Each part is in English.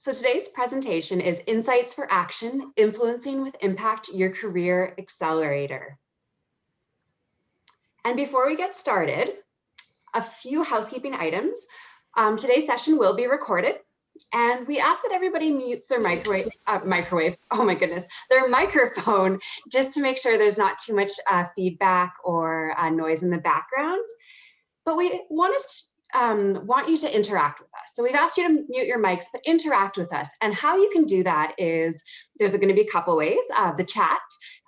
So today's presentation is Insights for Action, Influencing with Impact Your Career Accelerator. And before we get started, a few housekeeping items. Today's session will be recorded, and we ask that everybody mutes their their microphone, just to make sure there's not too much feedback or noise in the background. But we want you to interact with us. So we've asked you to mute your mics, but interact with us. And how you can do that is, there's going to be a couple ways. The chat.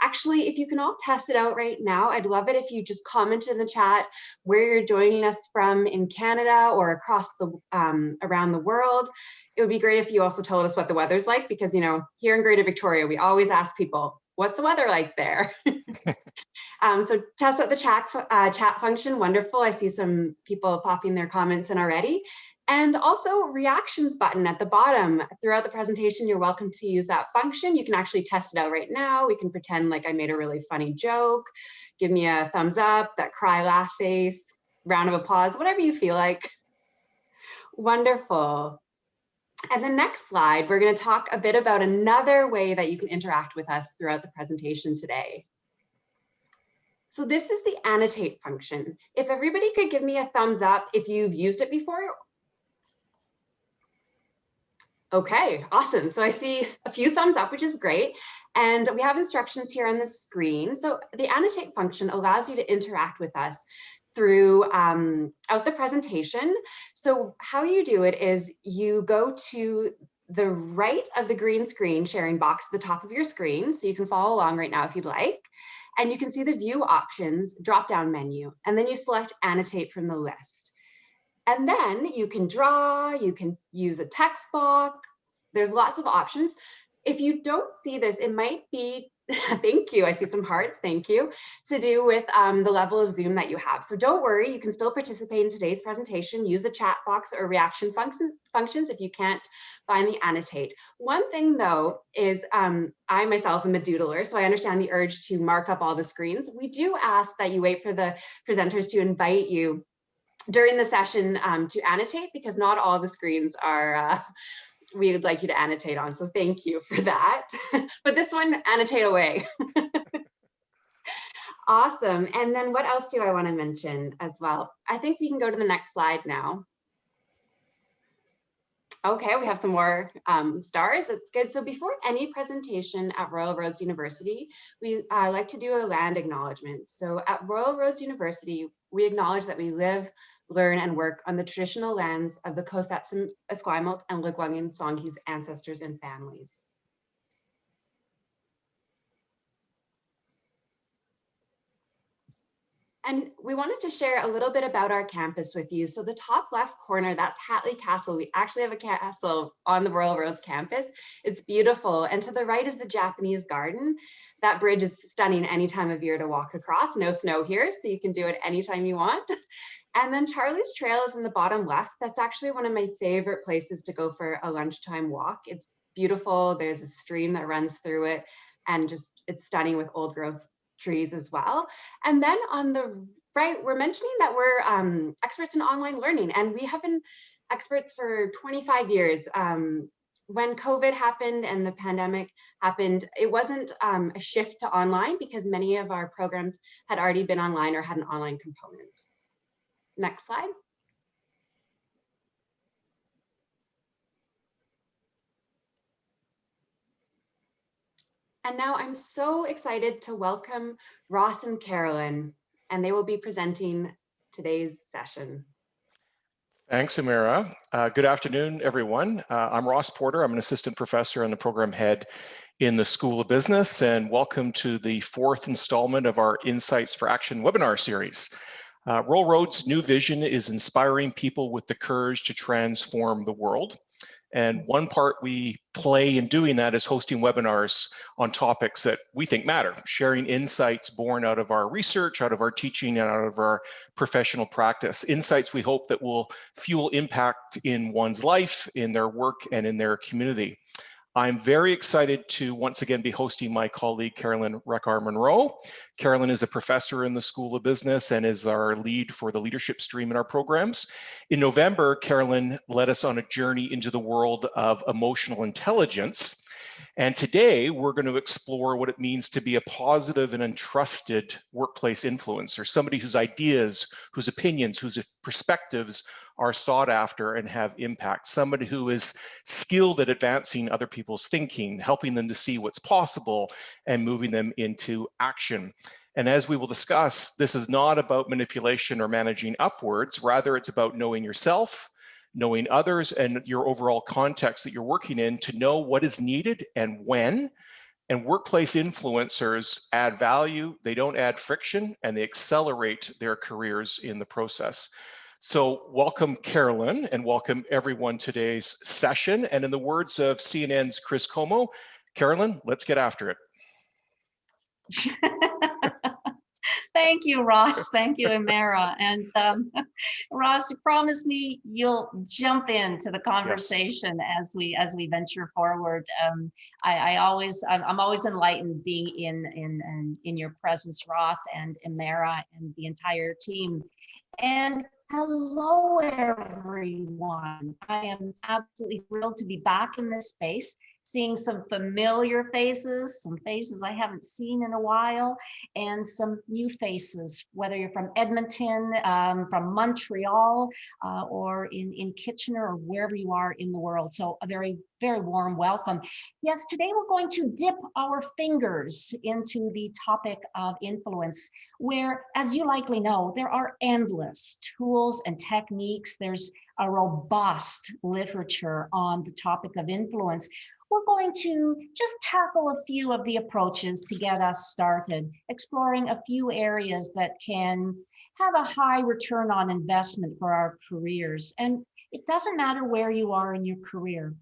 Actually, if you can all test it out right now, I'd love it if you just comment in the chat where you're joining us from in Canada or across the around the world. It would be great if you also told us what the weather's like, because, you know, here in Greater Victoria, we always ask people, what's the weather like there? So test out the chat function. Wonderful. I see some people popping their comments in already. And also reactions button at the bottom. Throughout the presentation, you're welcome to use that function. You can actually test it out right now. We can pretend like I made a really funny joke. Give me a thumbs up, that cry laugh face, round of applause, whatever you feel like. Wonderful. And the next slide, we're going to talk a bit about another way that you can interact with us throughout the presentation today. So this is the Annotate function. If everybody could give me a thumbs up if you've used it before. Okay, awesome. So I see a few thumbs up, which is great. And we have instructions here on the screen. So the Annotate function allows you to interact with us throughout the presentation. So how you do it is you go to the right of the green screen sharing box at the top of your screen. So you can follow along right now if you'd like. And you can see the view options drop-down menu, and then you select Annotate from the list. And then you can draw, you can use a text box. There's lots of options. If you don't see this, it might be, thank you, I see some hearts, thank you, to do with the level of Zoom that you have. So don't worry, you can still participate in today's presentation, use the chat box or reaction functions if you can't find the Annotate. One thing though is I myself am a doodler, so I understand the urge to mark up all the screens. We do ask that you wait for the presenters to invite you during the session to annotate, because not all the screens are we would like you to annotate on. So thank you for that. But this one, annotate away. Awesome. And then what else do I want to mention as well? I think we can go to the next slide now. Okay, we have some more stars. That's good. So before any presentation at Royal Roads University, we like to do a land acknowledgement. So at Royal Roads University, we acknowledge that we live, learn, and work on the traditional lands of the Cosetsim, Esquimalt, and Lekwungen Songhees ancestors and families. And we wanted to share a little bit about our campus with you. So the top left corner, that's Hatley Castle. We actually have a castle on the Royal Roads campus. It's beautiful. And to the right is the Japanese garden. That bridge is stunning any time of year to walk across. No snow here, so you can do it anytime you want. And then Charlie's Trail is in the bottom left. That's actually one of my favorite places to go for a lunchtime walk. It's beautiful. There's a stream that runs through it, and just it's stunning with old growth trees as well. And then on the right, we're mentioning that we're experts in online learning, and we have been experts for 25 years. When COVID happened and the pandemic happened, it wasn't a shift to online, because many of our programs had already been online or had an online component. Next slide. And now I'm so excited to welcome Ross and Carolyn, and they will be presenting today's session. Thanks, Amira. Good afternoon, everyone. I'm Ross Porter. I'm an assistant professor and the program head in the School of Business, and welcome to the fourth installment of our Insights for Action webinar series. Royal Roads' new vision is inspiring people with the courage to transform the world. And one part we play in doing that is hosting webinars on topics that we think matter, sharing insights born out of our research, out of our teaching, and out of our professional practice. Insights we hope that will fuel impact in one's life, in their work, and in their community. I'm very excited to once again be hosting my colleague, Carolin Rekar Munro. Carolin is a professor in the School of Business and is our lead for the leadership stream in our programs. In November, Carolin led us on a journey into the world of emotional intelligence. And today we're going to explore what it means to be a positive and entrusted workplace influencer, somebody whose ideas, whose opinions, whose perspectives are sought after and have impact, somebody who is skilled at advancing other people's thinking, helping them to see what's possible and moving them into action. And as we will discuss, this is not about manipulation or managing upwards, rather it's about knowing yourself, knowing others, and your overall context that you're working in to know what is needed and when. And workplace influencers add value, they don't add friction, and they accelerate their careers in the process. So welcome, Carolin, and welcome everyone to today's session. And in the words of CNN's Chris Como, Carolin, let's get after it. Thank you, Ross. Thank you, Amara. And Ross, you promised me you'll jump into the conversation as we venture forward. I'm always enlightened being in your presence, Ross and Amara and the entire team. And hello, everyone. I am absolutely thrilled to be back in this space, seeing some familiar faces, some faces I haven't seen in a while, and some new faces, whether you're from Edmonton, from Montreal, or in Kitchener, or wherever you are in the world. So a very, very warm welcome. Yes, today we're going to dip our fingers into the topic of influence, where, as you likely know, there are endless tools and techniques. There's a robust literature on the topic of influence. We're going to just tackle a few of the approaches to get us started, exploring a few areas that can have a high return on investment for our careers. And it doesn't matter where you are in your career,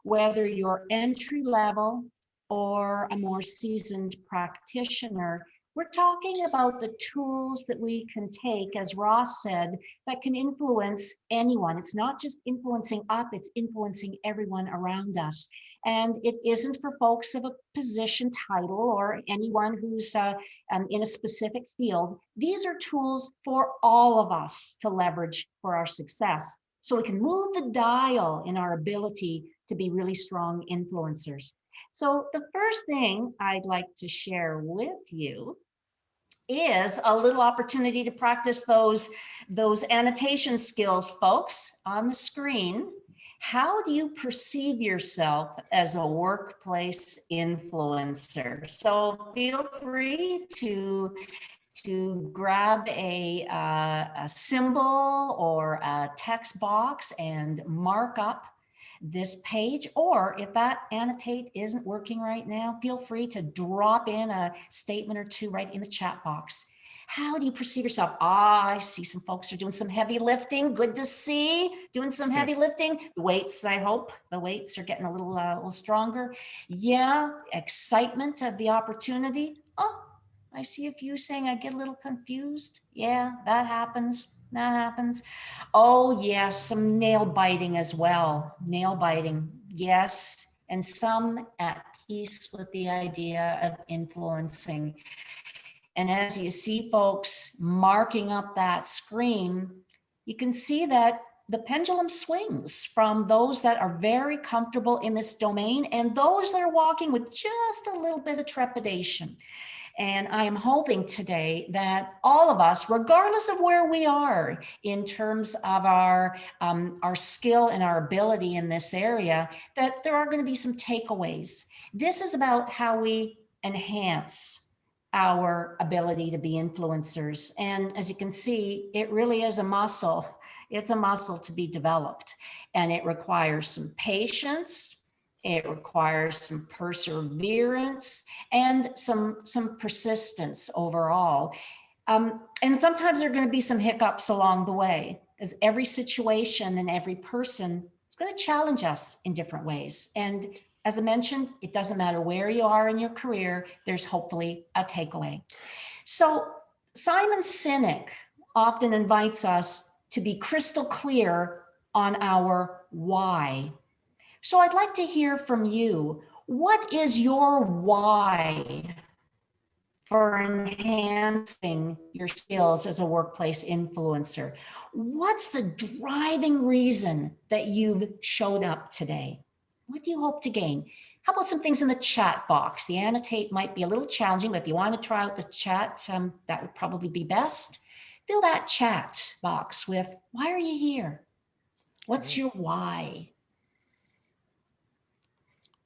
whether you're entry level or a more seasoned practitioner. We're talking about the tools that we can take, as Ross said, that can influence anyone. It's not just influencing up, it's influencing everyone around us. And it isn't for folks of a position title or anyone who's in a specific field. These are tools for all of us to leverage for our success, so we can move the dial in our ability to be really strong influencers. So the first thing I'd like to share with you is a little opportunity to practice those annotation skills, folks, on the screen. How do you perceive yourself as a workplace influencer? So feel free to grab a symbol or a text box and mark up this page, or if that annotate isn't working right now, feel free to drop in a statement or two right in the chat box. How do you perceive yourself? I see some folks are doing some heavy lifting. Good to see, doing some heavy lifting. The weights, I hope, the weights are getting a little stronger. Yeah, excitement of the opportunity. Oh, I see a few saying I get a little confused. Yeah, that happens. That happens. Oh, yes, some nail biting as well. Nail biting, yes. And some at peace with the idea of influencing. And as you see folks marking up that screen, you can see that the pendulum swings from those that are very comfortable in this domain and those that are walking with just a little bit of trepidation. And I am hoping today that all of us, regardless of where we are in terms of our skill and our ability in this area, that there are going to be some takeaways. This is about how we enhance our ability to be influencers. And as you can see, it really is a muscle. It's a muscle to be developed, and it requires some patience. It requires some perseverance and some persistence overall. And sometimes there are going to be some hiccups along the way, because every situation and every person is going to challenge us in different ways. And as I mentioned, it doesn't matter where you are in your career, there's hopefully a takeaway. So Simon Sinek often invites us to be crystal clear on our why. So I'd like to hear from you. What is your why for enhancing your skills as a workplace influencer? What's the driving reason that you've showed up today? What do you hope to gain? How about some things in the chat box? The annotate might be a little challenging, but if you want to try out the chat, that would probably be best. Fill that chat box with, why are you here? What's your why?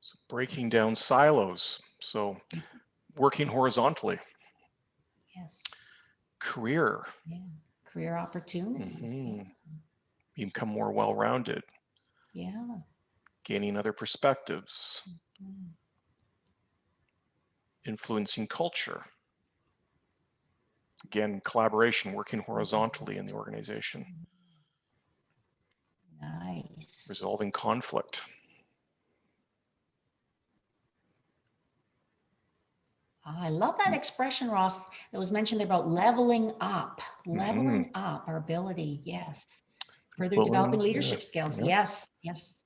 So breaking down silos. So working horizontally. Yes. Career. Yeah. Career opportunities. Mm-hmm. Become more well-rounded. Yeah. Gaining other perspectives. Mm-hmm. Influencing culture. Again, collaboration, working horizontally in the organization. Nice. Resolving conflict. I love that expression, Ross, that was mentioned there about leveling up our ability. Yes. Further developing leadership skills. Yeah. Yes.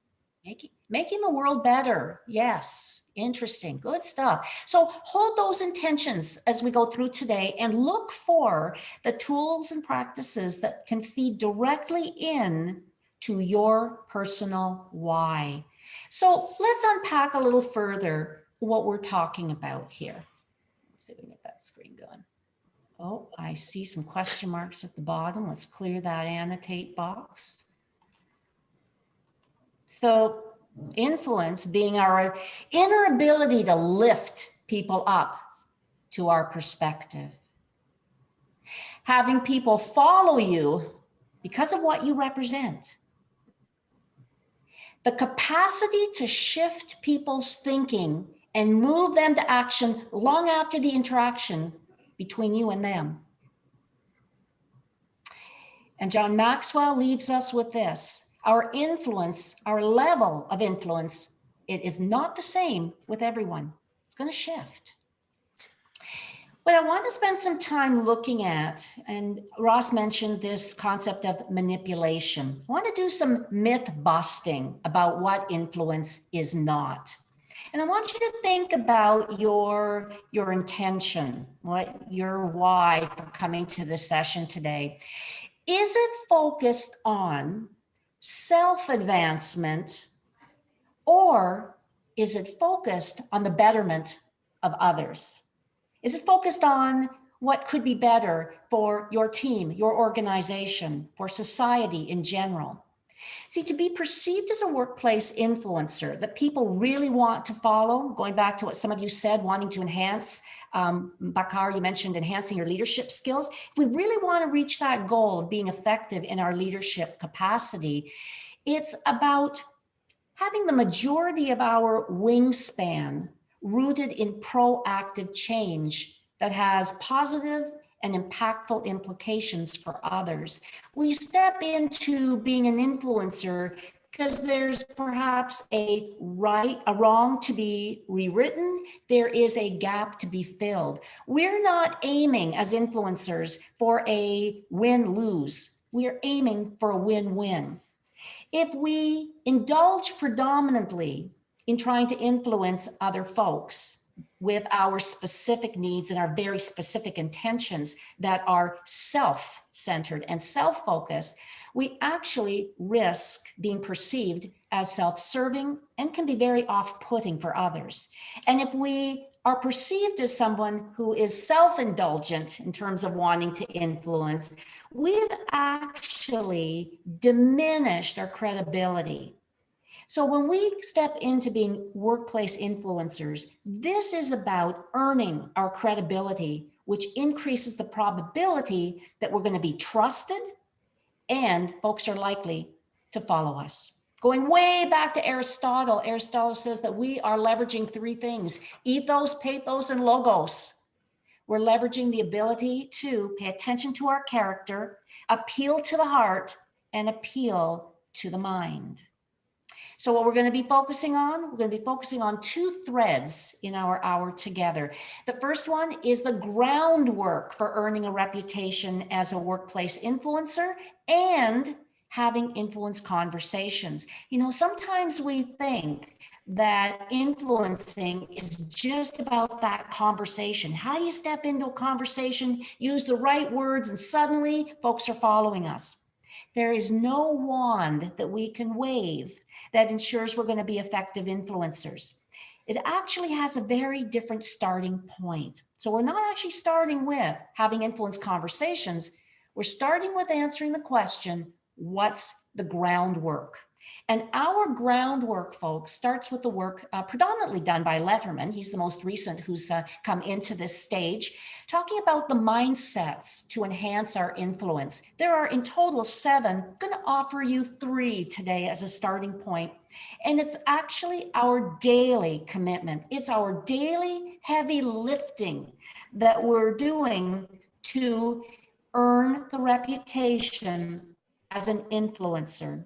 Making the world better. Yes. Interesting. Good stuff. So hold those intentions as we go through today and look for the tools and practices that can feed directly in to your personal why. So let's unpack a little further what we're talking about here. Let's see if we can get that screen going. Oh, I see some question marks at the bottom. Let's clear that annotate box. So influence being our inner ability to lift people up to our perspective. Having people follow you because of what you represent. The capacity to shift people's thinking and move them to action long after the interaction between you and them. And John Maxwell leaves us with this. Our influence, our level of influence, it is not the same with everyone. It's going to shift. But I want to spend some time looking at, and Ross mentioned this concept of manipulation. I want to do some myth busting about what influence is not. And I want you to think about your intention, your why for coming to this session today. Is it focused on self-advancement, or is it focused on the betterment of others? Is it focused on what could be better for your team, your organization, for society in general? See, to be perceived as a workplace influencer that people really want to follow, going back to what some of you said, wanting to enhance, Bakar, you mentioned enhancing your leadership skills. If we really want to reach that goal of being effective in our leadership capacity, it's about having the majority of our wingspan rooted in proactive change that has positive and impactful implications for others. We step into being an influencer because there's perhaps a wrong to be rewritten. There is a gap to be filled. We're not aiming as influencers for a win-lose. We're aiming for a win-win. If we indulge predominantly in trying to influence other folks with our specific needs and our very specific intentions that are self-centered and self-focused, we actually risk being perceived as self-serving and can be very off-putting for others. And if we are perceived as someone who is self-indulgent in terms of wanting to influence, we've actually diminished our credibility. So when we step into being workplace influencers, this is about earning our credibility, which increases the probability that we're going to be trusted and folks are likely to follow us. Going way back to Aristotle, Aristotle says that we are leveraging three things: ethos, pathos, and logos. We're leveraging the ability to pay attention to our character, appeal to the heart, and appeal to the mind. So what we're going to be focusing on, we're going to be focusing on two threads in our hour together. The first one is the groundwork for earning a reputation as a workplace influencer and having influence conversations. You know, sometimes we think that influencing is just about that conversation. How do you step into a conversation, use the right words, and suddenly folks are following us? There is no wand that we can wave that ensures we're going to be effective influencers. It actually has a very different starting point. So we're not actually starting with having influence conversations. We're starting with answering the question, what's the groundwork? And our groundwork, folks, starts with the work predominantly done by Letterman. He's the most recent who's come into this stage, talking about the mindsets to enhance our influence. There are in total 7. I'm going to offer you 3 today as a starting point. And it's actually our daily commitment. It's our daily heavy lifting that we're doing to earn the reputation as an influencer.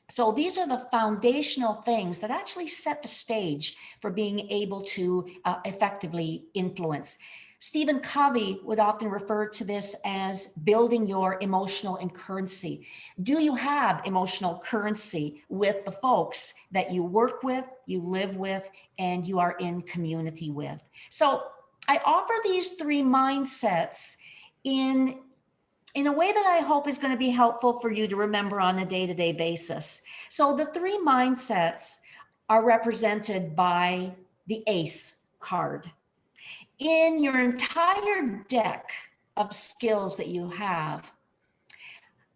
So these are the foundational things that actually set the stage for being able to effectively influence. Stephen Covey would often refer to this as building your emotional currency. Do you have emotional currency with the folks that you work with, you live with, and you are in community with? So I offer these 3 mindsets in a way that I hope is going to be helpful for you to remember on a day-to-day basis. So the 3 mindsets are represented by the ACE card. In your entire deck of skills that you have,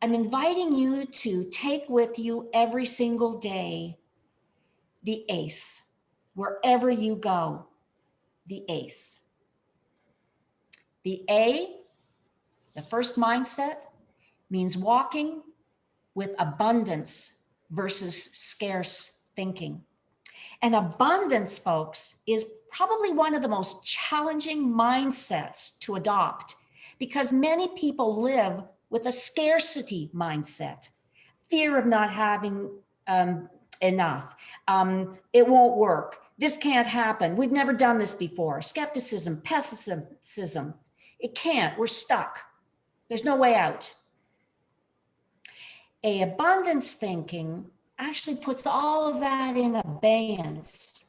I'm inviting you to take with you every single day the ACE. Wherever you go, the ACE. The A, the first mindset, means walking with abundance versus scarce thinking. And abundance, folks, is probably one of the most challenging mindsets to adopt because many people live with a scarcity mindset, fear of not having enough. It won't work. This can't happen. We've never done this before. Skepticism, pessimism. It can't. We're stuck. There's no way out. Abundance thinking actually puts all of that in abeyance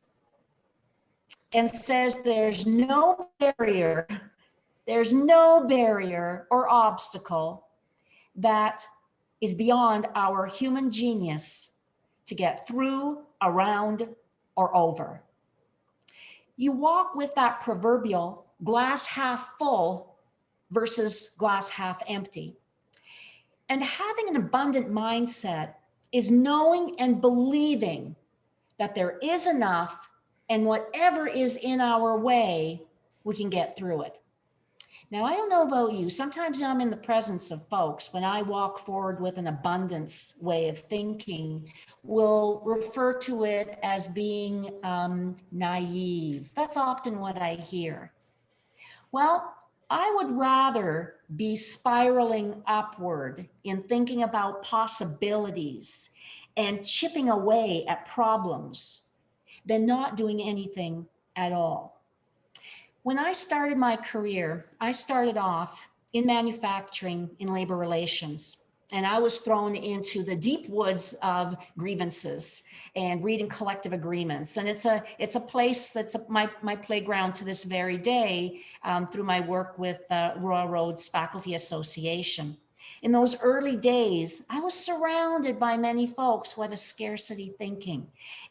and says there's no barrier or obstacle that is beyond our human genius to get through, around, or over. You walk with that proverbial glass half full versus glass half empty. And having an abundant mindset is knowing and believing that there is enough, and whatever is in our way, we can get through it. Now, I don't know about you. Sometimes I'm in the presence of folks when I walk forward with an abundance way of thinking, we'll refer to it as being naive. That's often what I hear. Well, I would rather be spiraling upward in thinking about possibilities and chipping away at problems than not doing anything at all. When I started my career, I started off in manufacturing in labor relations. And I was thrown into the deep woods of grievances and reading collective agreements. And it's a place that's my playground to this very day through my work with Royal Roads Faculty Association. In those early days, I was surrounded by many folks who had a scarcity thinking.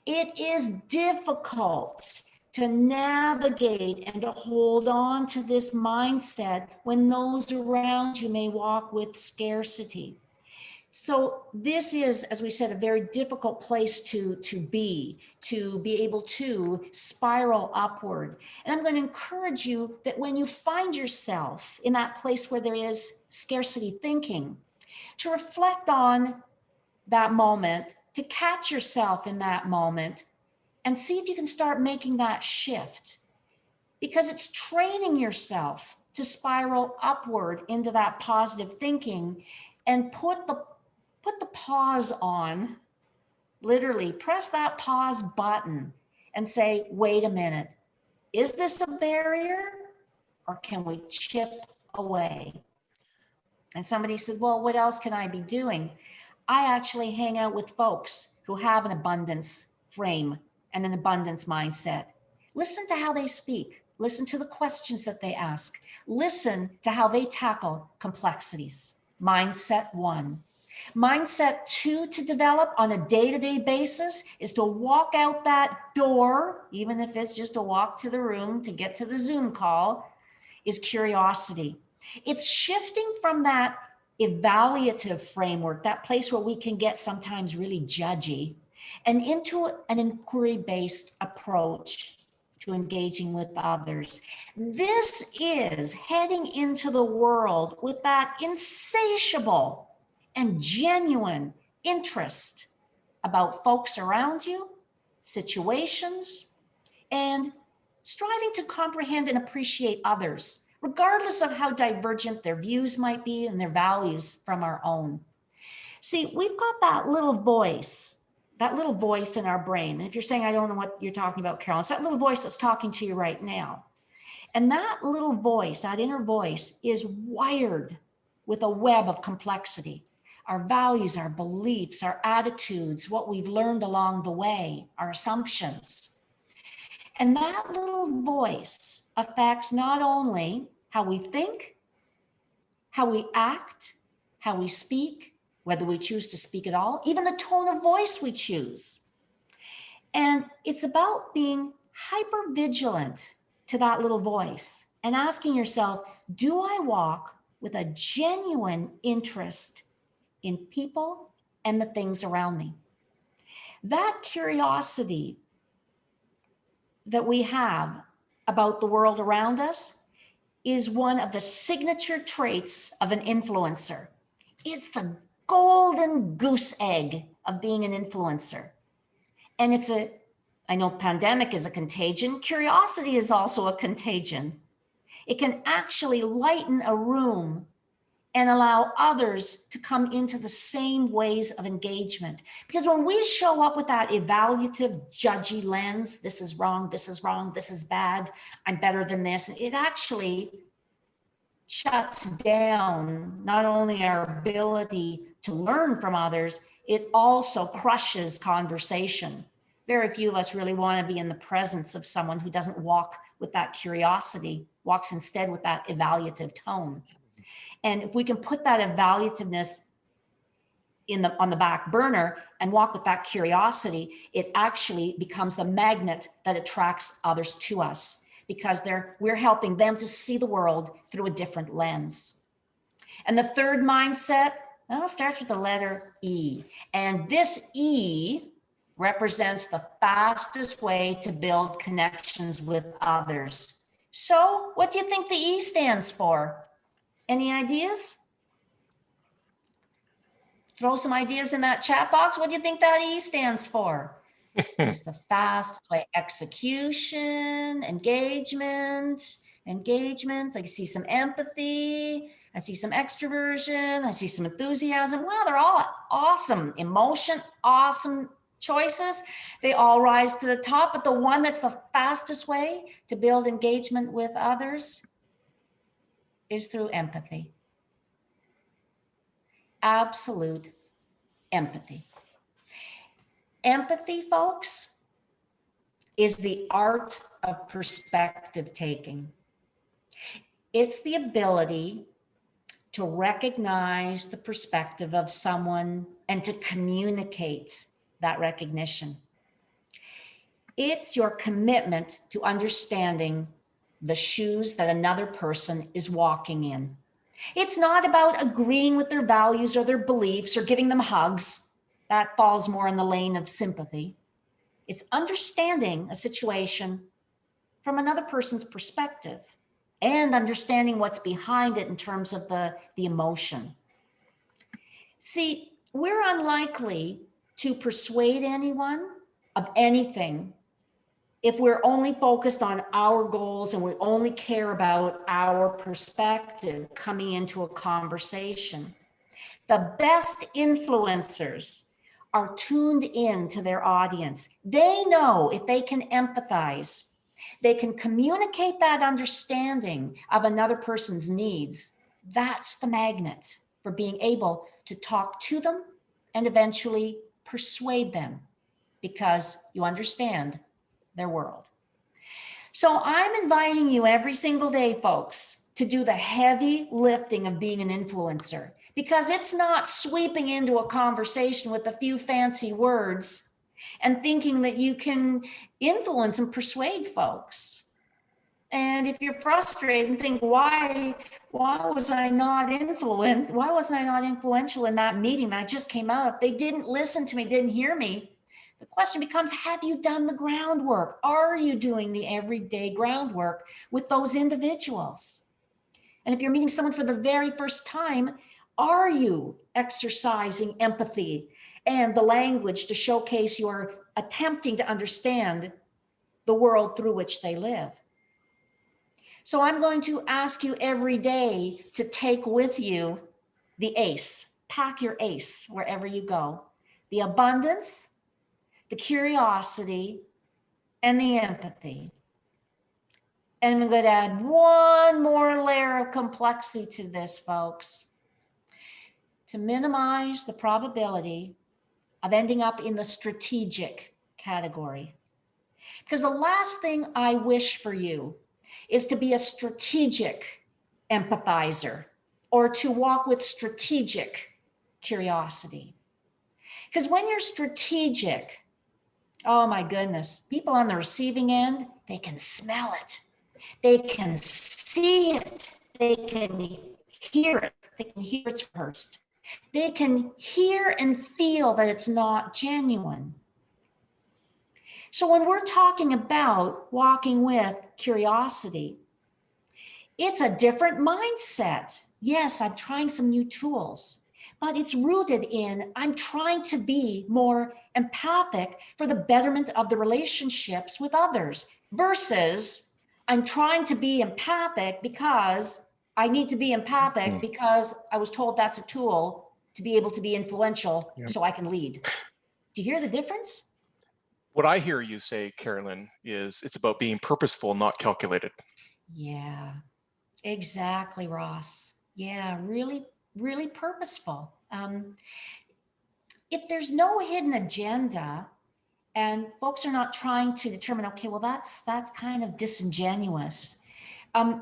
It is difficult to navigate and to hold on to this mindset when those around you may walk with scarcity. So this is, as we said, a very difficult place to be able to spiral upward. And I'm going to encourage you that when you find yourself in that place where there is scarcity thinking, to reflect on that moment, to catch yourself in that moment, and see if you can start making that shift. Because it's training yourself to spiral upward into that positive thinking and put the pause on, literally press that pause button and say, wait a minute, is this a barrier or can we chip away? And somebody said, well, what else can I be doing? I actually hang out with folks who have an abundance frame and an abundance mindset. Listen to how they speak. Listen to the questions that they ask. Listen to how they tackle complexities. Mindset 1. Mindset 2 to develop on a day-to-day basis is to walk out that door, even if it's just a walk to the room to get to the Zoom call, is curiosity. It's shifting from that evaluative framework, that place where we can get sometimes really judgy, and into an inquiry-based approach to engaging with others. This is heading into the world with that insatiable and genuine interest about folks around you, situations, and striving to comprehend and appreciate others, regardless of how divergent their views might be and their values from our own. See, we've got that little voice in our brain. And if you're saying, I don't know what you're talking about, Carolin, it's that little voice that's talking to you right now. And that little voice, that inner voice, is wired with a web of complexity. Our values, our beliefs, our attitudes, what we've learned along the way, our assumptions. And that little voice affects not only how we think, how we act, how we speak, whether we choose to speak at all, even the tone of voice we choose. And it's about being hyper vigilant to that little voice and asking yourself, do I walk with a genuine interest in people and the things around me? That curiosity that we have about the world around us is one of the signature traits of an influencer. It's the golden goose egg of being an influencer. And I know pandemic is a contagion. Curiosity is also a contagion. It can actually lighten a room and allow others to come into the same ways of engagement. Because when we show up with that evaluative, judgy lens, this is wrong, this is wrong, this is bad, I'm better than this, it actually shuts down not only our ability to learn from others, it also crushes conversation. Very few of us really want to be in the presence of someone who doesn't walk with that curiosity, walks instead with that evaluative tone. And if we can put that evaluativeness on the back burner and walk with that curiosity, it actually becomes the magnet that attracts others to us, because we're helping them to see the world through a different lens. And the third mindset, well, starts with the letter E. And this E represents the fastest way to build connections with others. So what do you think the E stands for? Any ideas? Throw some ideas in that chat box. What do you think that E stands for? It's the fast way. Execution, engagement. I see some empathy. I see some extroversion. I see some enthusiasm. Wow, they're all awesome. Emotion, awesome choices. They all rise to the top, but the one that's the fastest way to build engagement with others is through empathy. Absolute empathy. Empathy, folks, is the art of perspective taking. It's the ability to recognize the perspective of someone and to communicate that recognition. It's your commitment to understanding the shoes that another person is walking in. It's not about agreeing with their values or their beliefs or giving them hugs. That falls more in the lane of sympathy. It's understanding a situation from another person's perspective and understanding what's behind it in terms of the emotion. See, we're unlikely to persuade anyone of anything if we're only focused on our goals and we only care about our perspective coming into a conversation. The best influencers are tuned in to their audience. They know if they can empathize, they can communicate that understanding of another person's needs. That's the magnet for being able to talk to them and eventually persuade them because you understand their world. So I'm inviting you every single day, folks, to do the heavy lifting of being an influencer, because it's not sweeping into a conversation with a few fancy words and thinking that you can influence and persuade folks. And if you're frustrated and think, why was I not influenced? Why wasn't I not influential in that meeting that I just came out of? They didn't listen to me, didn't hear me. The question becomes, have you done the groundwork? Are you doing the everyday groundwork with those individuals? And if you're meeting someone for the very first time, are you exercising empathy and the language to showcase you're attempting to understand the world through which they live? So I'm going to ask you every day to take with you the ACE, pack your ACE wherever you go, the abundance, the curiosity, and the empathy. And I'm going to add one more layer of complexity to this, folks, to minimize the probability of ending up in the strategic category. Because the last thing I wish for you is to be a strategic empathizer or to walk with strategic curiosity. Because when you're strategic, oh my goodness, people on the receiving end, they can smell it. They can see it. They can hear it. They can hear it's rehearsed. They can hear and feel that it's not genuine. So when we're talking about walking with curiosity, it's a different mindset. Yes, I'm trying some new tools, but it's rooted in, I'm trying to be more empathic for the betterment of the relationships with others versus I'm trying to be empathic because I need to be empathic because I was told that's a tool to be able to be influential so I can lead. Do you hear the difference? What I hear you say, Carolin, is it's about being purposeful, not calculated. Yeah, exactly, Ross. Yeah, really, really purposeful. If there's no hidden agenda and folks are not trying to determine, okay, well, that's kind of disingenuous.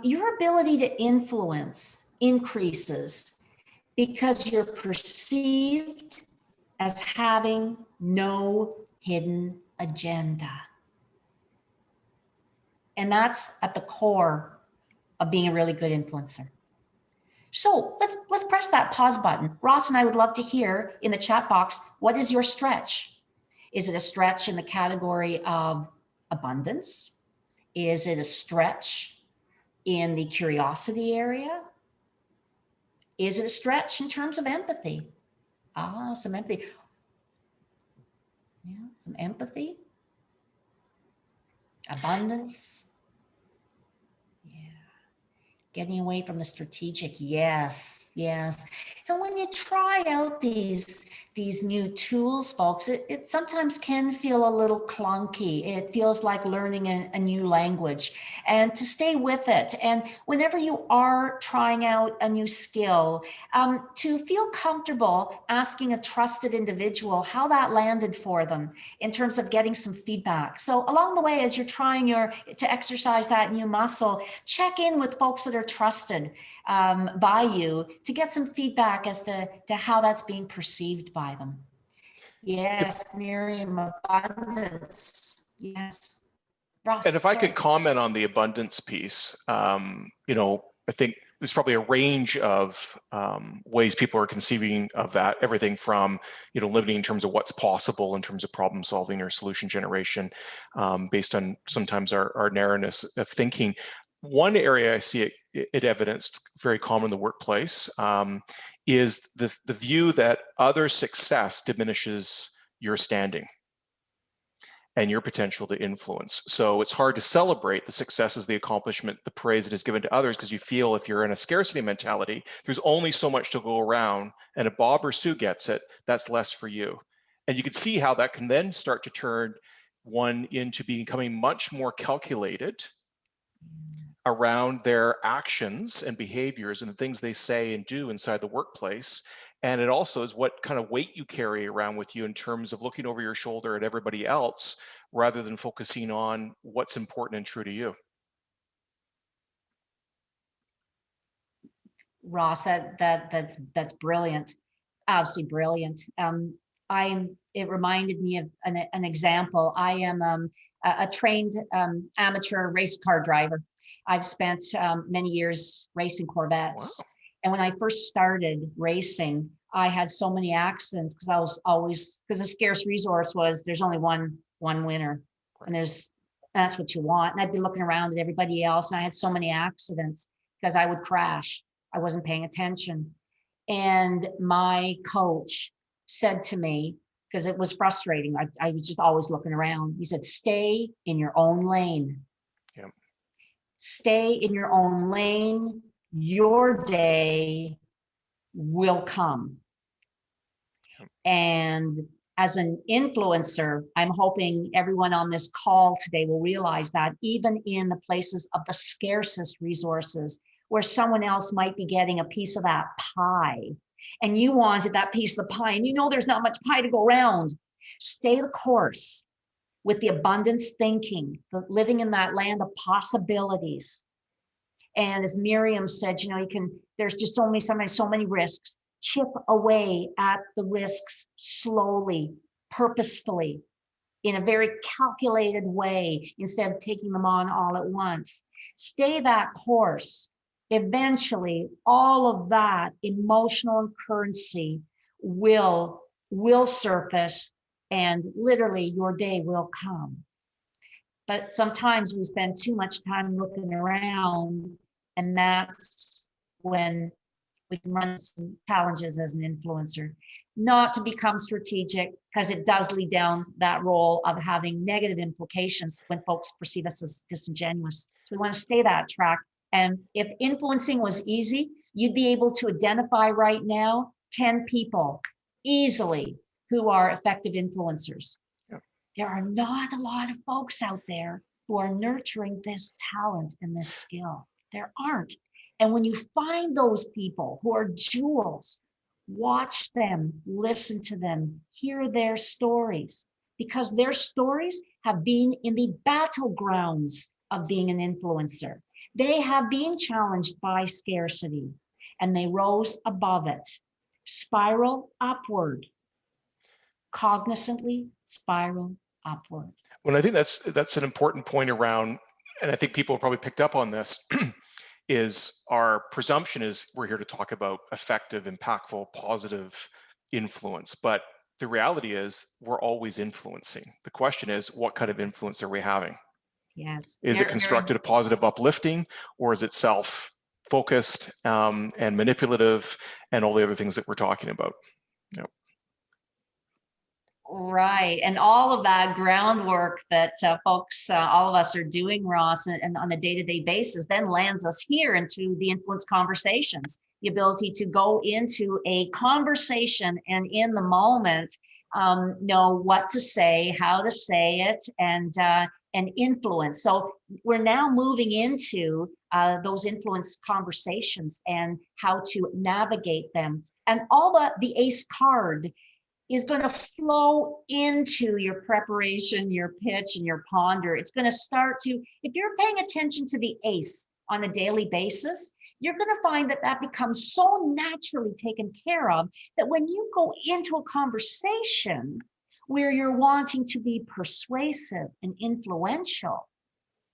Your ability to influence increases because you're perceived as having no hidden agenda. And that's at the core of being a really good influencer. So let's press that pause button. Ross and I would love to hear in the chat box, what is your stretch? Is it a stretch in the category of abundance? Is it a stretch in the curiosity area? Is it a stretch in terms of empathy? Some empathy. Yeah, some empathy. Abundance. Yeah. Getting away from the strategic. Yes, yes. And when you try out these new tools, folks, it sometimes can feel a little clunky. It feels like learning a new language, and to stay with it. And whenever you are trying out a new skill, to feel comfortable asking a trusted individual how that landed for them in terms of getting some feedback. So along the way, as you're trying to exercise that new muscle, check in with folks that are trusted by you to get some feedback as to how that's being perceived by them. Yes, Miriam, abundance. Yes. Ross, And if I could comment on the abundance piece, you know, I think there's probably a range of ways people are conceiving of that, everything from, you know, limiting in terms of what's possible in terms of problem solving or solution generation, based on sometimes our narrowness of thinking. One area I see it evidenced very common in the workplace is the view that other success diminishes your standing and your potential to influence. So it's hard to celebrate the successes, the accomplishment, the praise that is given to others, because you feel if you're in a scarcity mentality, there's only so much to go around, and if Bob or Sue gets it, that's less for you. And you can see how that can then start to turn one into becoming much more calculated around their actions and behaviors and the things they say and do inside the workplace. And it also is what kind of weight you carry around with you in terms of looking over your shoulder at everybody else rather than focusing on what's important and true to you. Ross, that's brilliant, absolutely brilliant. It reminded me of an example. I am a trained amateur race car driver. I've spent many years racing Corvettes. Wow. And when I first started racing, I had so many accidents because I was always, because the scarce resource was there's only one winner, Right. and that's what you want. And I'd be looking around at everybody else, and I had so many accidents because I would crash. I wasn't paying attention. And my coach said to me, because it was frustrating, I was just always looking around. He said, stay in your own lane. Yep. Stay in your own lane. Your day will come. Yep. And as an influencer, I'm hoping everyone on this call today will realize that even in the places of the scarcest resources, where someone else might be getting a piece of that pie, and you wanted that piece of the pie, and you know there's not much pie to go around, stay the course with the abundance thinking, living in that land of possibilities. And as Miriam said, there's just so many risks. Chip away at the risks slowly, purposefully, in a very calculated way, instead of taking them on all at once. Stay that course. Eventually, all of that emotional currency will surface, and literally your day will come. But sometimes we spend too much time looking around, and that's when we can run some challenges as an influencer. Not to become strategic, because it does lead down that role of having negative implications when folks perceive us as disingenuous. So we want to stay that track. And if influencing was easy, you'd be able to identify right now 10 people easily who are effective influencers. Yep. There are not a lot of folks out there who are nurturing this talent and this skill. There aren't. And when you find those people who are jewels, watch them, listen to them, hear their stories, because their stories have been in the battlegrounds of being an influencer. They have been challenged by scarcity, and they rose above it. Spiral upward. Cognizantly spiral upward. Well, I think that's an important point around, and I think people probably picked up on this, is our presumption is we're here to talk about effective, impactful, positive influence. But the reality is we're always influencing. The question is, what kind of influence are we having? Yes. Is it constructive, positive, uplifting, or is it self-focused and manipulative and all the other things that we're talking about? Yep. Right. And all of that groundwork that folks, all of us are doing, Ross, and on a day-to-day basis then lands us here into the influence conversations, the ability to go into a conversation and in the moment know what to say, how to say it, and influence. So we're now moving into those influence conversations and how to navigate them. And all the ACE card is going to flow into your preparation, your pitch, and your ponder. It's going to start to, if you're paying attention to the ACE on a daily basis, you're going to find that becomes so naturally taken care of that when you go into a conversation where you're wanting to be persuasive and influential,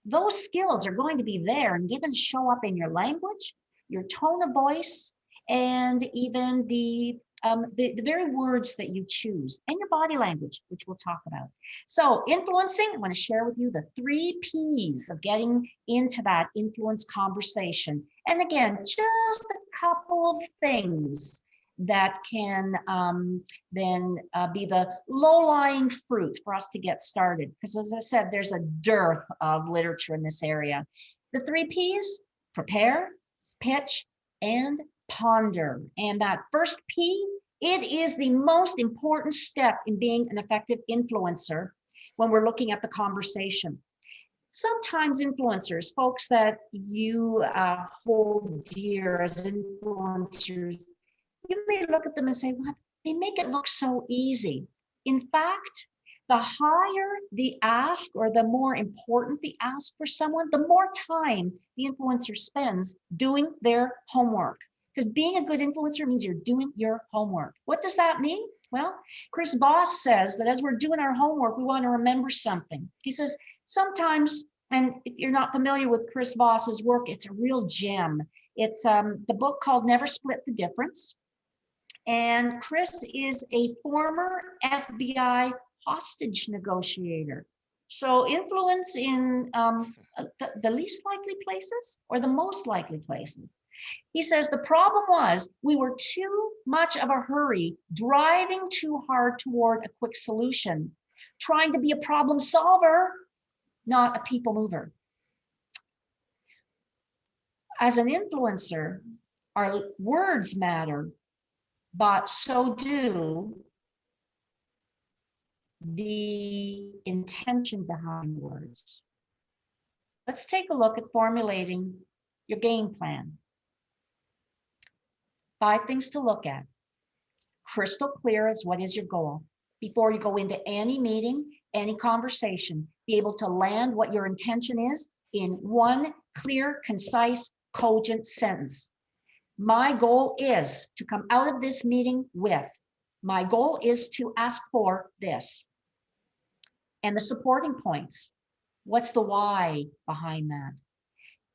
those skills are going to be there, and they're going to show up in your language, your tone of voice, and even the very words that you choose, and your body language, which we'll talk about. So influencing, I want to share with you the 3 Ps of getting into that influence conversation. And again, just a couple of things that can then be the low-lying fruit for us to get started. Because as I said, there's a dearth of literature in this area. The 3 Ps, prepare, pitch, and ponder. And that first P, it is the most important step in being an effective influencer when we're looking at the conversation. Sometimes influencers, folks that you hold dear as influencers, You may look at them and say, what? They make it look so easy. In fact, the higher the ask or the more important the ask for someone, the more time the influencer spends doing their homework. Because being a good influencer means you're doing your homework. What does that mean? Well, Chris Voss says that as we're doing our homework, we want to remember something. He says, sometimes, and if you're not familiar with Chris Voss's work, it's a real gem. It's the book called Never Split the Difference. And Chris is a former FBI hostage negotiator. So influence in the least likely places or the most likely places. He says the problem was we were too much of a hurry, driving too hard toward a quick solution, trying to be a problem solver, not a people mover. As an influencer, our words matter, but so do the intention behind words. Let's take a look at formulating your game plan. 5 things to look at. Crystal clear as what is your goal. Before you go into any meeting, any conversation, be able to land what your intention is in one clear, concise, cogent sentence. My goal is to come out of this meeting with, my goal is to ask for this. And the supporting points. What's the why behind that?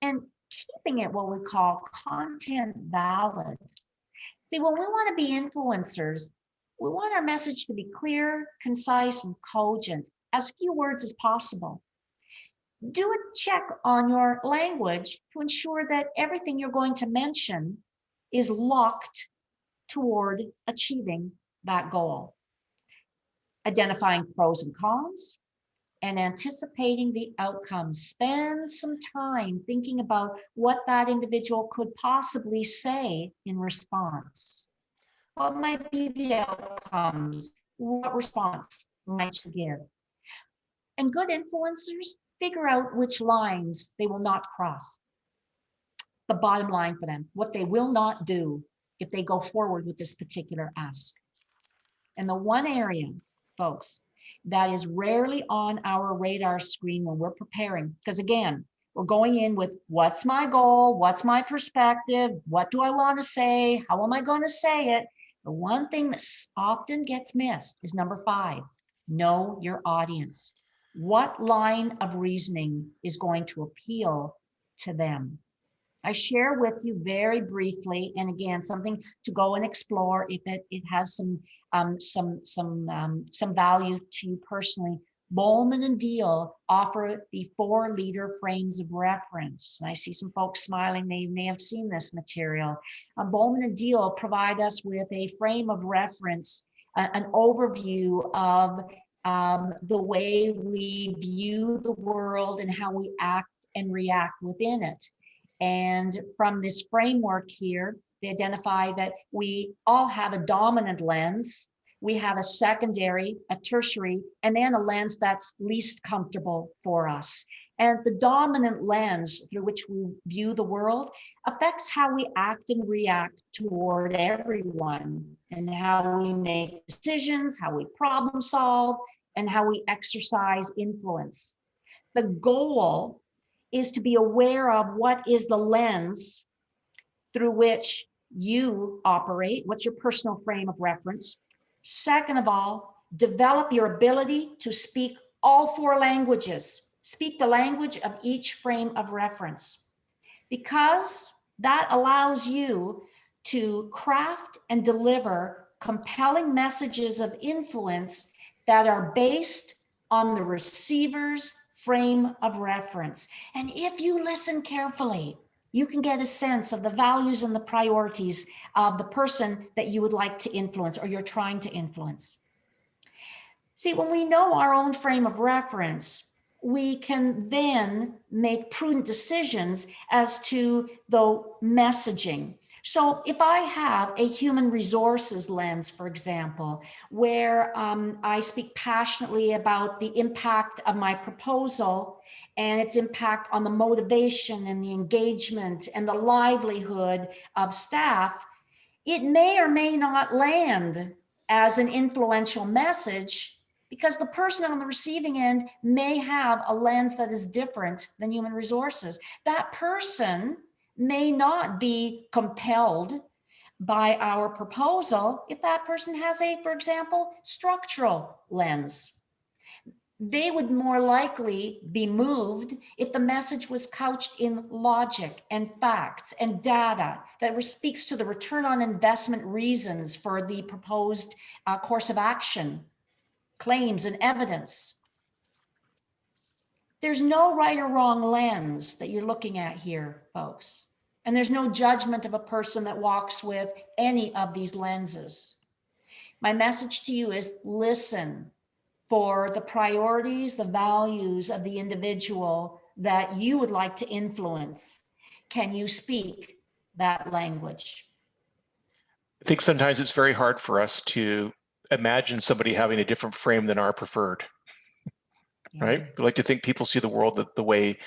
And keeping it what we call content valid. See, when we want to be influencers, we want our message to be clear, concise, and cogent, as few words as possible. Do a check on your language to ensure that everything you're going to mention is locked toward achieving that goal. Identifying pros and cons and anticipating the outcomes. Spend some time thinking about what that individual could possibly say in response. What might be the outcomes? What response might you give? And good influencers figure out which lines they will not cross. The bottom line for them, what they will not do if they go forward with this particular ask. And the one area, folks, that is rarely on our radar screen when we're preparing, because again, we're going in with what's my goal, what's my perspective, what do I want to say, how am I going to say it? The one thing that often gets missed is number 5, know your audience. What line of reasoning is going to appeal to them? I share with you very briefly, and again, something to go and explore if it has some value to you personally. Bowman and Deal offer the 4 leader frames of reference. And I see some folks smiling, they may have seen this material. Bowman and Deal provide us with a frame of reference, an overview of the way we view the world and how we act and react within it. And from this framework here, they identify that we all have a dominant lens, we have a secondary, a tertiary, and then a lens that's least comfortable for us. And the dominant lens through which we view the world affects how we act and react toward everyone, and how we make decisions, how we problem solve, and how we exercise influence. The goal is to be aware of what is the lens through which you operate, what's your personal frame of reference. Second of all, develop your ability to speak all 4 languages. Speak the language of each frame of reference, because that allows you to craft and deliver compelling messages of influence that are based on the receiver's frame of reference. And if you listen carefully, you can get a sense of the values and the priorities of the person that you would like to influence or you're trying to influence. See, when we know our own frame of reference, we can then make prudent decisions as to the messaging. So if I have a human resources lens, for example, where I speak passionately about the impact of my proposal and its impact on the motivation and the engagement and the livelihood of staff, it may or may not land as an influential message because the person on the receiving end may have a lens that is different than human resources. That person may not be compelled by our proposal if that person has a, for example, structural lens. They would more likely be moved if the message was couched in logic and facts and data that speaks to the return on investment reasons for the proposed course of action, claims and evidence. There's no right or wrong lens that you're looking at here, folks. And there's no judgment of a person that walks with any of these lenses. My message to you is listen for the priorities, the values of the individual that you would like to influence. Can you speak that language? I think sometimes it's very hard for us to imagine somebody having a different frame than our preferred, right? We like to think people see the world the way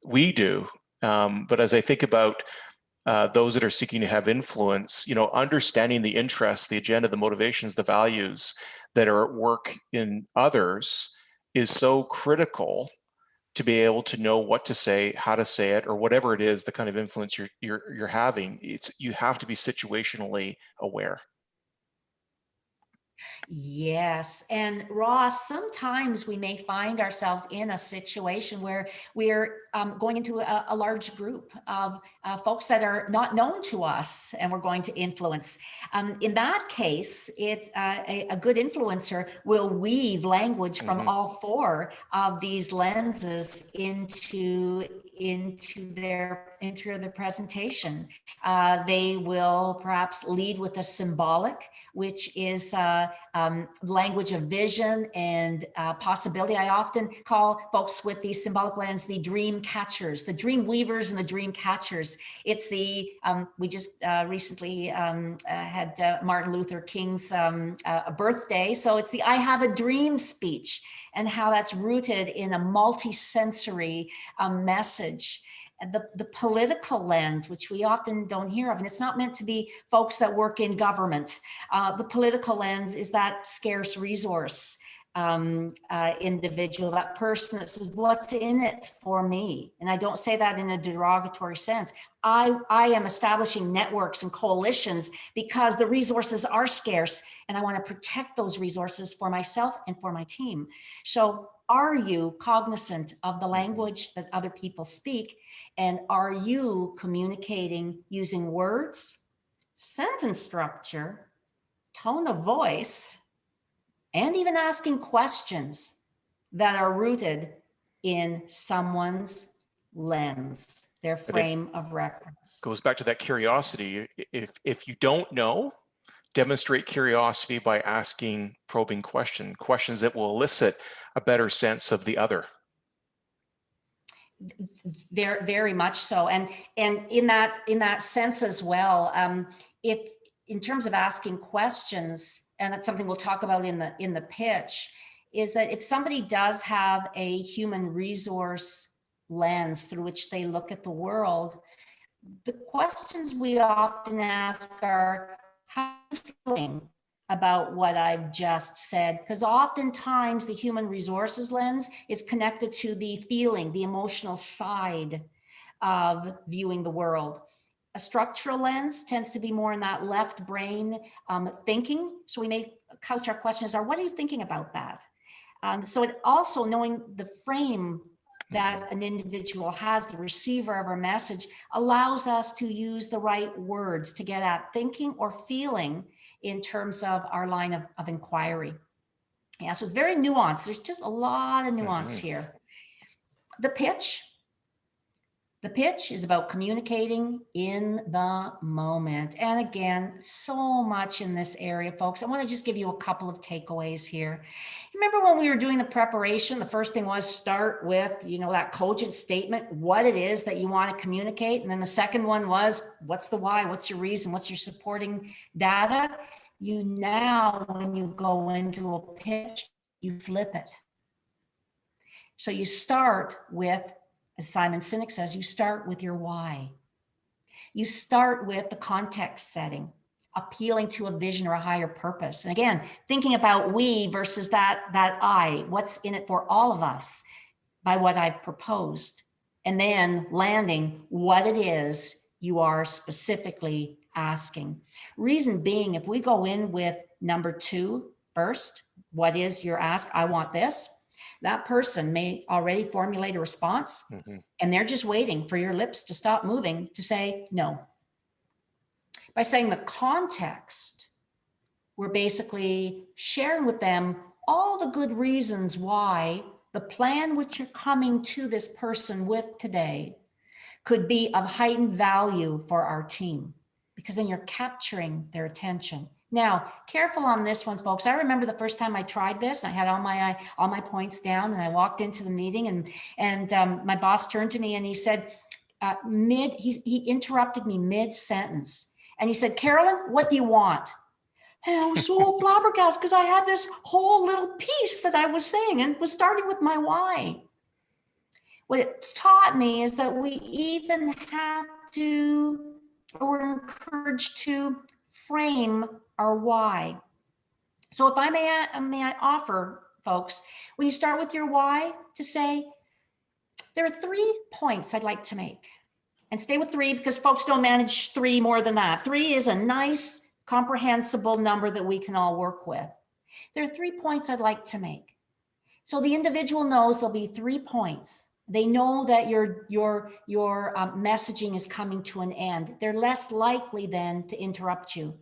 we do. But as I think about those that are seeking to have influence, understanding the interests, the agenda, the motivations, the values that are at work in others is so critical to be able to know what to say, how to say it, or whatever it is, the kind of influence you're having. You have to be situationally aware. Yes. And Ross, sometimes we may find ourselves in a situation where we're going into a large group of folks that are not known to us and we're going to influence. In that case, it's a good influencer will weave language from all four of these lenses into their presentation. They will perhaps lead with a symbolic, which is language of vision and possibility. I often call folks with the symbolic lens the dream catchers, the dream weavers and the dream catchers. It's the, we just recently had Martin Luther King's birthday. So it's the I have a dream speech and how that's rooted in a multi-sensory message. And the political lens, which we often don't hear of, and it's not meant to be folks that work in government. The political lens is that scarce resource individual, that person that says, what's in it for me? And I don't say that in a derogatory sense. I am establishing networks and coalitions because the resources are scarce and I want to protect those resources for myself and for my team. So are you cognizant of the language that other people speak? And are you communicating using words, sentence structure, tone of voice, and even asking questions that are rooted in someone's lens, their frame of reference? Goes back to that curiosity. If you don't know, demonstrate curiosity by asking probing questions that will elicit a better sense of the other. Very, very much so. And in that sense as well, if in terms of asking questions, and that's something we'll talk about in the pitch, is that if somebody does have a human resource lens through which they look at the world, the questions we often ask are, how are you feeling about what I've just said? Because oftentimes the human resources lens is connected to the feeling, the emotional side of viewing the world. A structural lens tends to be more in that left brain thinking. So we may couch our questions are, what are you thinking about that? So it also, knowing the frame that an individual has, the receiver of our message, allows us to use the right words to get at thinking or feeling in terms of our line of inquiry. Yeah, so it's very nuanced. There's just a lot of nuance here. The pitch is about communicating in the moment. And again, so much in this area, folks. I want to just give you a couple of takeaways here. Remember when we were doing the preparation, the first thing was start with, that cogent statement, what it is that you want to communicate. And then the second one was, what's the why? What's your reason? What's your supporting data? You now, when you go into a pitch, you flip it. So you start with, as Simon Sinek says, you start with your why. You start with the context setting appealing to a vision or a higher purpose. And again, thinking about we versus that I, what's in it for all of us by what I've proposed, and then landing what it is you are specifically asking. Reason being, if we go in with number 2 first, what is your ask? I want this. That person may already formulate a response, and they're just waiting for your lips to stop moving to say no. By saying the context, we're basically sharing with them all the good reasons why the plan which you're coming to this person with today could be of heightened value for our team, because then you're capturing their attention. Now, careful on this one, folks. I remember the first time I tried this, I had all my points down, and I walked into the meeting, and my boss turned to me and he said, he interrupted me mid-sentence. And he said, Carolyn, what do you want? And I was so flabbergasted because I had this whole little piece that I was saying and was starting with my why. What it taught me is that we even have to, or we're encouraged to frame our why. So if I may I offer, folks, when you start with your why, to say, there are 3 points I'd like to make. And stay with 3 because folks don't manage 3 more than that. 3 is a nice, comprehensible number that we can all work with. There are 3 points I'd like to make. So the individual knows there'll be 3 points. They know that your messaging is coming to an end. They're less likely then to interrupt you.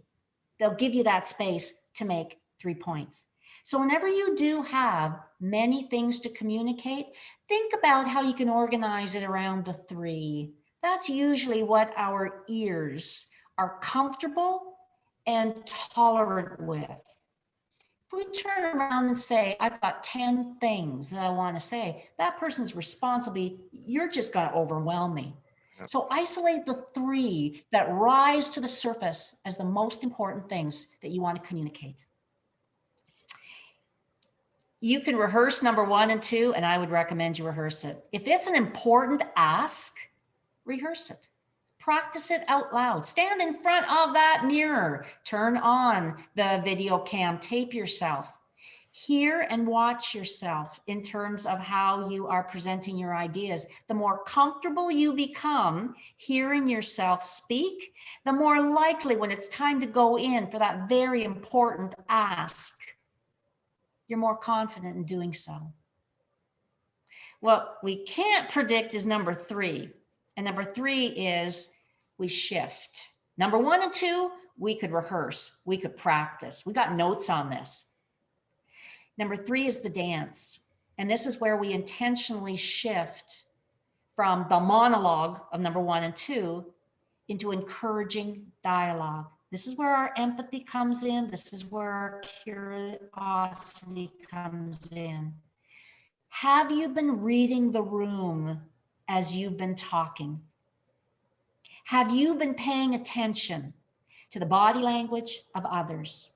They'll give you that space to make 3 points. So whenever you do have many things to communicate, think about how you can organize it around the 3. That's usually what our ears are comfortable and tolerant with. If we turn around and say, I've got 10 things that I want to say, that person's response will be, you're just going to overwhelm me. Yep. So isolate the 3 that rise to the surface as the most important things that you want to communicate. You can rehearse number 1 and 2, and I would recommend you rehearse it. If it's an important ask, rehearse it. Practice it out loud. Stand in front of that mirror. Turn on the video cam. Tape yourself. Hear and watch yourself in terms of how you are presenting your ideas. The more comfortable you become hearing yourself speak, the more likely when it's time to go in for that very important ask, you're more confident in doing so. What we can't predict is number 3. And number 3 is we shift. Number 1 and 2, we could rehearse, we could practice. We got notes on this. Number 3 is the dance. And this is where we intentionally shift from the monologue of number 1 and 2 into encouraging dialogue. This is where our empathy comes in. This is where our curiosity comes in. Have you been reading the room as you've been talking? Have you been paying attention to the body language of others?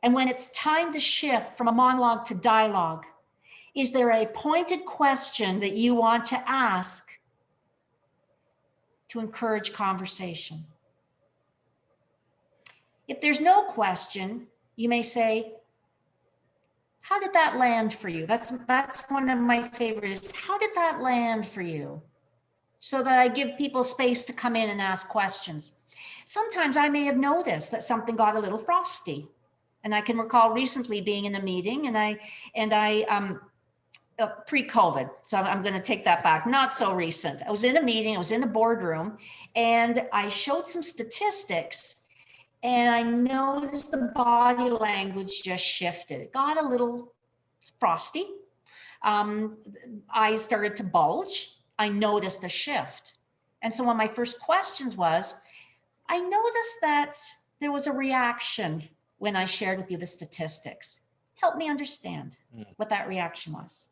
And when it's time to shift from a monologue to dialogue, is there a pointed question that you want to ask to encourage conversation? If there's no question, you may say, how did that land for you? That's one of my favorites. How did that land for you? So that I give people space to come in and ask questions. Sometimes I may have noticed that something got a little frosty. And I can recall recently being in a meeting and I pre-COVID, so I'm going to take that back, not so recent. I was in a meeting, I was in a boardroom, and I showed some statistics, and I noticed the body language just shifted. It got a little frosty. Eyes started to bulge. I noticed a shift. And so one of my first questions was, I noticed that there was a reaction when I shared with you the statistics. Help me understand what that reaction was.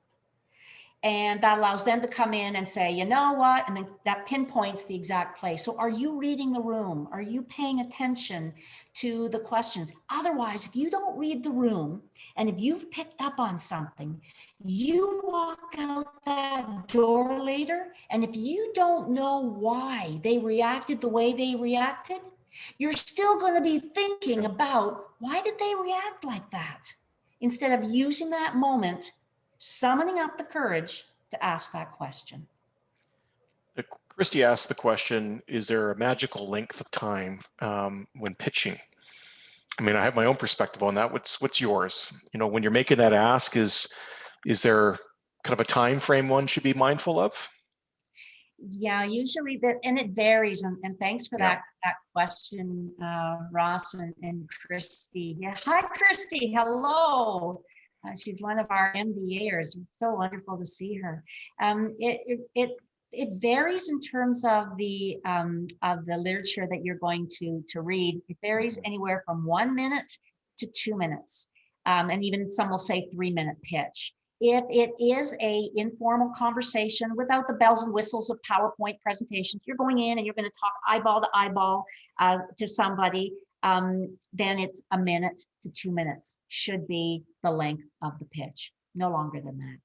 And that allows them to come in and say, you know what? And then that pinpoints the exact place. So are you reading the room? Are you paying attention to the questions? Otherwise, if you don't read the room, and if you've picked up on something, you walk out that door later, and if you don't know why they reacted the way they reacted, You're still going to be thinking about, why did they react like that? Instead of using that moment, summoning up the courage to ask that question. Christy asked the question, is there a magical length of time when pitching? I mean, I have my own perspective on that. What's yours? You know, when you're making that ask, is there kind of a time frame one should be mindful of? Yeah, usually that, and it varies. And thanks for that question, Ross and Christy. Yeah, hi, Christy. Hello. She's one of our MBAers. So wonderful to see her. It varies in terms of the literature that you're going to read. It varies anywhere from 1 minute to 2 minutes, and even some will say 3-minute pitch. If it is a informal conversation without the bells and whistles of PowerPoint presentations, you're going in and you're going to talk eyeball to eyeball to somebody, then it's 1 minute to 2 minutes should be the length of the pitch, no longer than that.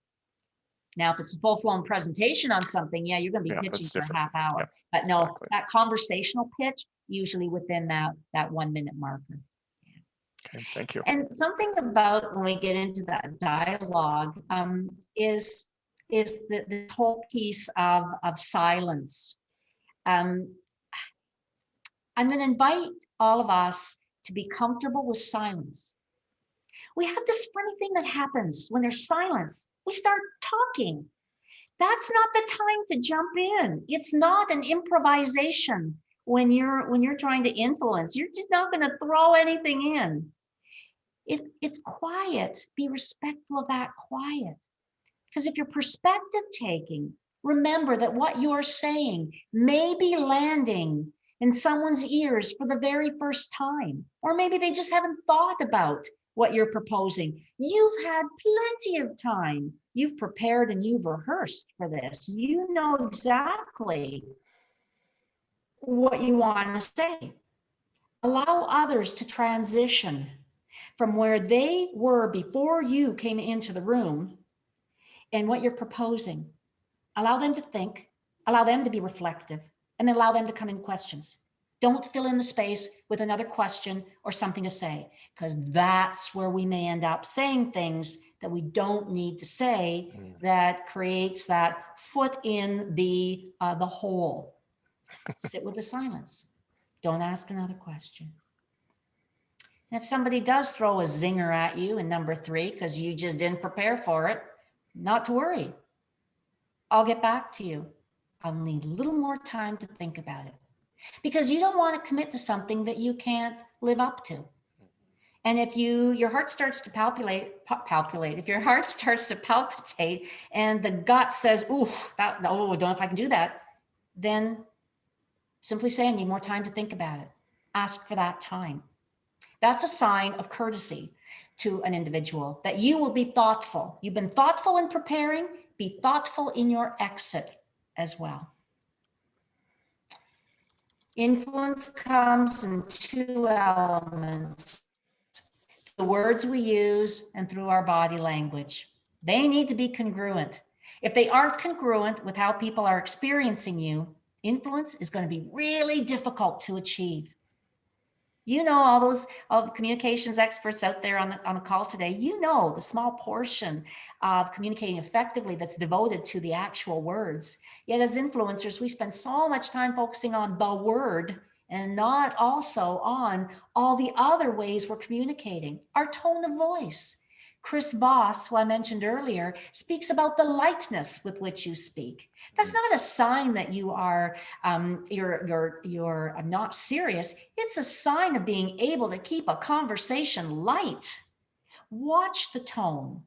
Now, if it's a full-blown presentation on something, yeah, you're going to be pitching for a half hour. Yep, but no, exactly. That conversational pitch, usually within that 1 minute marker. Okay, thank you. And something about when we get into that dialogue is the whole piece of silence. I'm going to invite all of us to be comfortable with silence. We have this funny thing that happens when there's silence. We start talking. That's not the time to jump in. It's not an improvisation when you're trying to influence. You're just not going to throw anything in. It's quiet. Be respectful of that quiet. Because if you're perspective taking, remember that what you're saying may be landing in someone's ears for the very first time, or maybe they just haven't thought about what you're proposing. You've had plenty of time. You've prepared and you've rehearsed for this. You know exactly what you want to say. Allow others to transition from where they were before you came into the room and what you're proposing. Allow them to think, allow them to be reflective, and then allow them to come in questions. Don't fill in the space with another question or something to say, because that's where we may end up saying things that we don't need to say, that creates that foot in the hole. Sit with the silence. Don't ask another question. And if somebody does throw a zinger at you in number 3, because you just didn't prepare for it, not to worry. I'll get back to you. I'll need a little more time to think about it. Because you don't want to commit to something that you can't live up to. And if your heart starts to if your heart starts to palpitate and the gut says, I don't know if I can do that, then simply say, I need more time to think about it. Ask for that time. That's a sign of courtesy to an individual, that you will be thoughtful. You've been thoughtful in preparing, be thoughtful in your exit as well. Influence comes in 2 elements: the words we use and through our body language. They need to be congruent. If they aren't congruent with how people are experiencing you, influence is going to be really difficult to achieve. You know, all the communications experts out there on the call today, you know the small portion of communicating effectively that's devoted to the actual words. Yet as influencers, we spend so much time focusing on the word and not also on all the other ways we're communicating. Our tone of voice. Chris Voss, who I mentioned earlier, speaks about the lightness with which you speak. That's not a sign that you are you're not serious. It's a sign of being able to keep a conversation light. Watch the tone.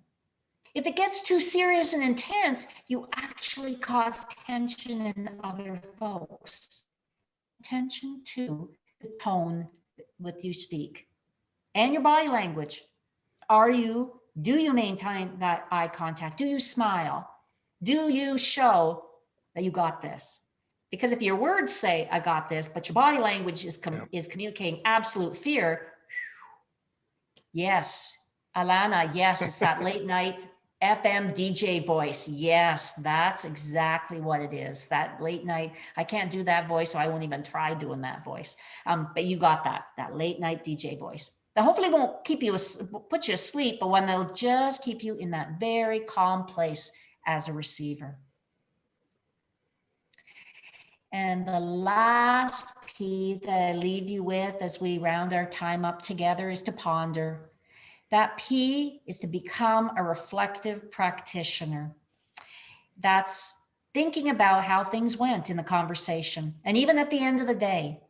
If it gets too serious and intense, you actually cause tension in other folks. Attention to the tone with you speak and your body language. Do you maintain that eye contact? Do you smile? Do you show that you got this? Because if your words say, I got this, but your body language is communicating absolute fear, yes, Alana, yes, it's that late night FM DJ voice. Yes, that's exactly what it is. That late night. I can't do that voice, so I won't even try doing that voice. But you got that late night DJ voice. That hopefully won't keep you, put you asleep, but one that'll just keep you in that very calm place as a receiver. And the last P that I leave you with as we round our time up together is to ponder. That P is to become a reflective practitioner. That's thinking about how things went in the conversation. And even at the end of the day,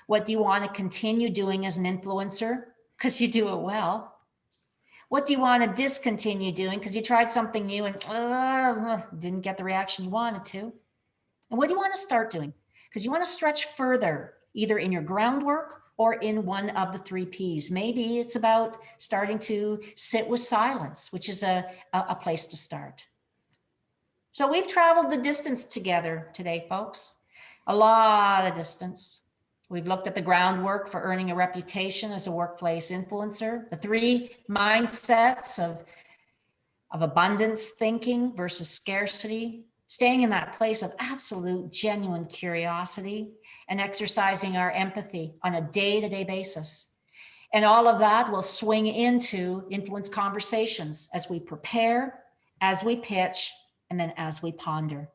what do you want to continue doing as an influencer? Because you do it well. What do you want to discontinue doing because you tried something new and didn't get the reaction you wanted to? And what do you want to start doing? Because you want to stretch further, either in your groundwork or in one of the 3 Ps. Maybe it's about starting to sit with silence, which is a place to start. So we've traveled the distance together today, folks. A lot of distance. We've looked at the groundwork for earning a reputation as a workplace influencer, the 3 mindsets of abundance thinking versus scarcity, staying in that place of absolute genuine curiosity, and exercising our empathy on a day-to-day basis. And all of that will swing into influence conversations as we prepare, as we pitch, and then as we ponder.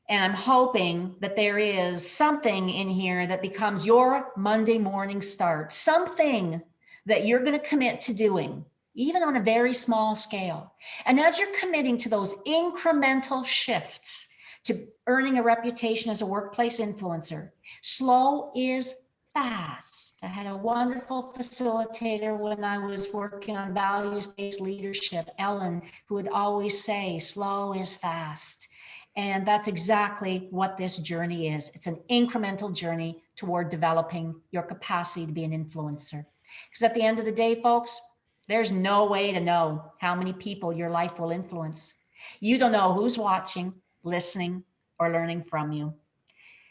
And I'm hoping that there is something in here that becomes your Monday morning start, something that you're going to commit to doing, even on a very small scale. And as you're committing to those incremental shifts to earning a reputation as a workplace influencer, slow is fast. I had a wonderful facilitator when I was working on values-based leadership, Ellen, who would always say, slow is fast. And that's exactly what this journey is. It's an incremental journey toward developing your capacity to be an influencer. Because at the end of the day, folks, there's no way to know how many people your life will influence. You don't know who's watching, listening, or learning from you.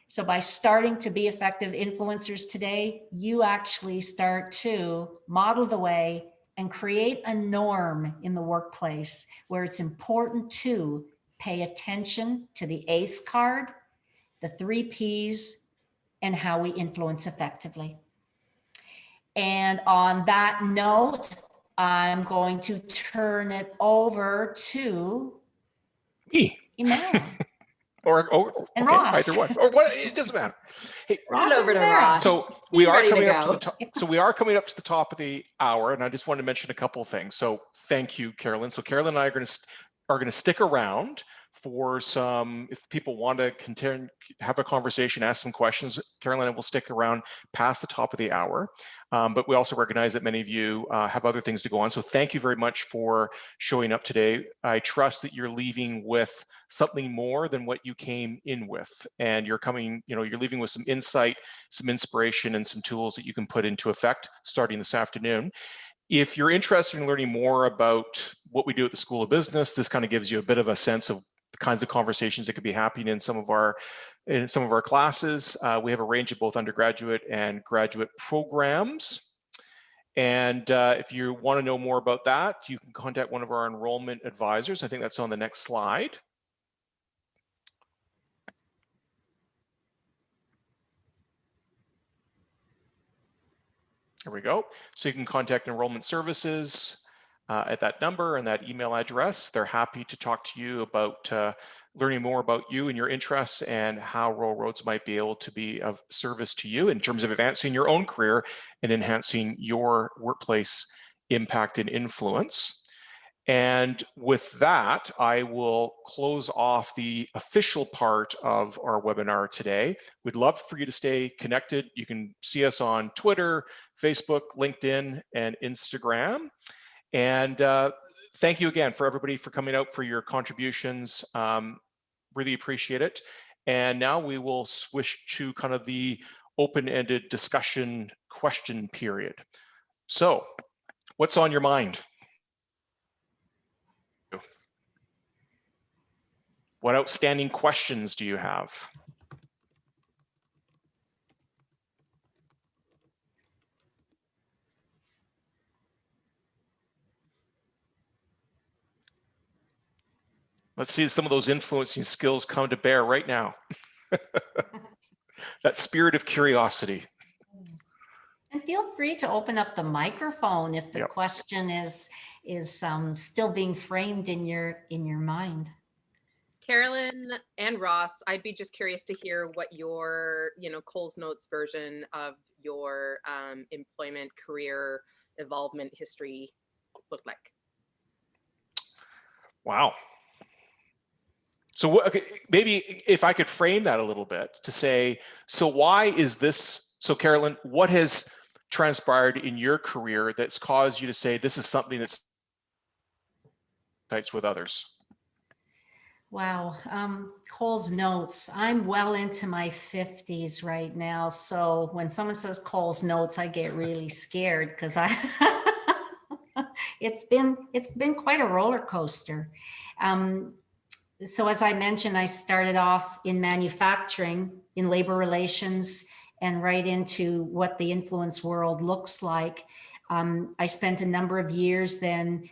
So by starting to be effective influencers today, you actually start to model the way and create a norm in the workplace where it's important to pay attention to the ACE card, the 3 Ps, and how we influence effectively. And on that note, I'm going to turn it over to me. Emera. or and okay, Ross. either one, or what, it doesn't matter. Hey, Ross over to Ross. So we are ready to coming up go. to the top. So we are coming up to the top of the hour, and I just wanted to mention a couple of things. So thank you, Carolyn. So Carolyn and I are going to stick around for some, if people want to continue, have a conversation, ask some questions, Carolyn will stick around past the top of the hour. But we also recognize that many of you have other things to go on. So thank you very much for showing up today. I trust that you're leaving with something more than what you came in with. And you're coming, you're leaving with some insight, some inspiration, and some tools that you can put into effect starting this afternoon. If you're interested in learning more about what we do at the School of Business, this kind of gives you a bit of a sense of the kinds of conversations that could be happening in some of our classes. We have a range of both undergraduate and graduate programs. And if you want to know more about that, you can contact one of our enrollment advisors. I think that's on the next slide. There we go. So you can contact enrollment services at that number and that email address. They're happy to talk to you about learning more about you and your interests and how Rural Roads might be able to be of service to you in terms of advancing your own career and enhancing your workplace impact and influence. And with that, I will close off the official part of our webinar today. We'd love for you to stay connected. You can see us on Twitter, Facebook, LinkedIn, and Instagram. And thank you again for everybody for coming out for your contributions. Really appreciate it. And now we will switch to kind of the open-ended discussion question period. So what's on your mind? What outstanding questions do you have? Let's see some of those influencing skills come to bear right now. That spirit of curiosity. And feel free to open up the microphone if the Yep. question is still being framed in your mind. Carolyn and Ross, I'd be just curious to hear what your, Coles Notes version of your employment career involvement history looked like. Wow. So okay, maybe if I could frame that a little bit to say, so why is this, so Carolyn, what has transpired in your career that's caused you to say this is something that's with others? Wow. Coles Notes. I'm well into my 50s right now. So when someone says Coles Notes, I get really scared because it's been quite a roller coaster. So as I mentioned, I started off in manufacturing, in labor relations, and right into what the influence world looks like. I spent a number of years then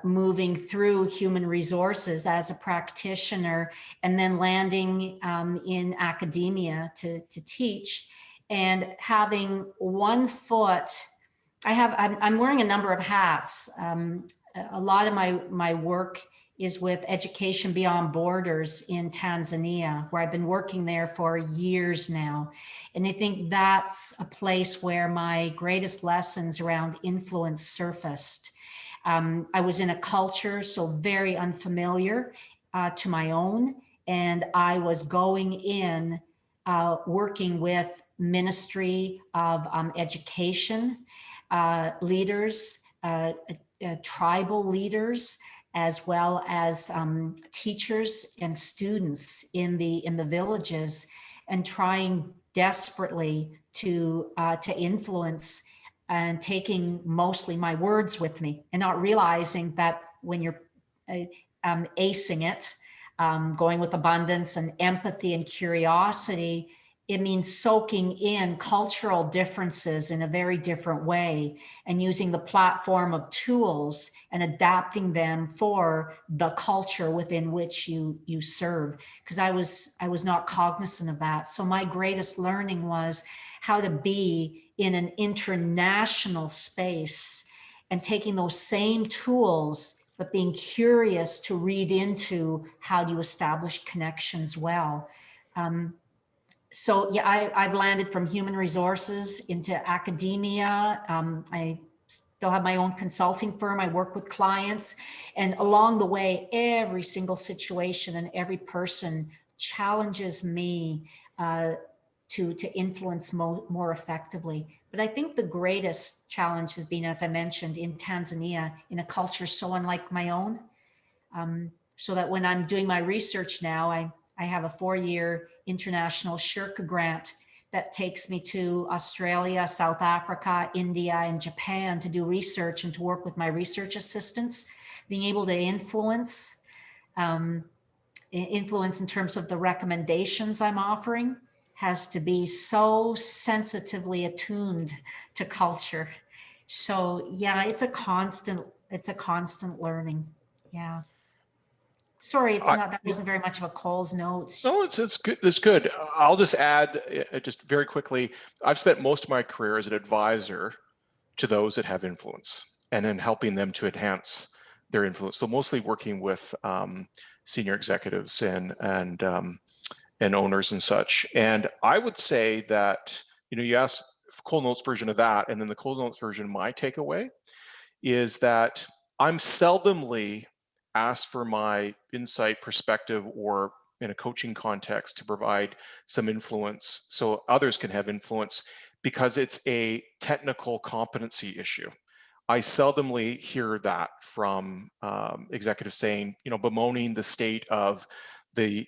moving through human resources as a practitioner, and then landing in academia to teach, and having one foot. I'm wearing a number of hats. A lot of my work is with Education Beyond Borders in Tanzania, where I've been working there for years now. And I think that's a place where my greatest lessons around influence surfaced. I was in a culture so very unfamiliar to my own, and I was going in working with Ministry of Education leaders, tribal leaders, as well as teachers and students in the villages, and trying desperately to influence, and taking mostly my words with me, and not realizing that when you're acing it, going with abundance and empathy and curiosity, it means soaking in cultural differences in a very different way, and using the platform of tools and adapting them for the culture within which you serve. Because I was not cognizant of that. So my greatest learning was how to be in an international space, and taking those same tools, but being curious to read into how do you establish connections well. So yeah, I've landed from human resources into academia. I still have my own consulting firm. I work with clients, and along the way, every single situation and every person challenges me to influence more effectively. But I think the greatest challenge has been, as I mentioned, in Tanzania, in a culture so unlike my own. So that when I'm doing my research now, I have a 4-year international Shirka grant that takes me to Australia, South Africa, India, and Japan to do research and to work with my research assistants. Being able to influence in terms of the recommendations I'm offering has to be so sensitively attuned to culture. So yeah, it's a constant learning. Yeah. Sorry, that wasn't very much of a Coles Notes. No, it's good. It's good. I'll just add, just very quickly, I've spent most of my career as an advisor to those that have influence, and in helping them to enhance their influence. So mostly working with senior executives and owners and such. And I would say that, you asked Coles Notes version of that, and then the Coles Notes version, my takeaway is that I'm seldomly asked for my insight, perspective, or in a coaching context to provide some influence so others can have influence, because it's a technical competency issue. I seldomly hear that from executives saying, bemoaning the state of the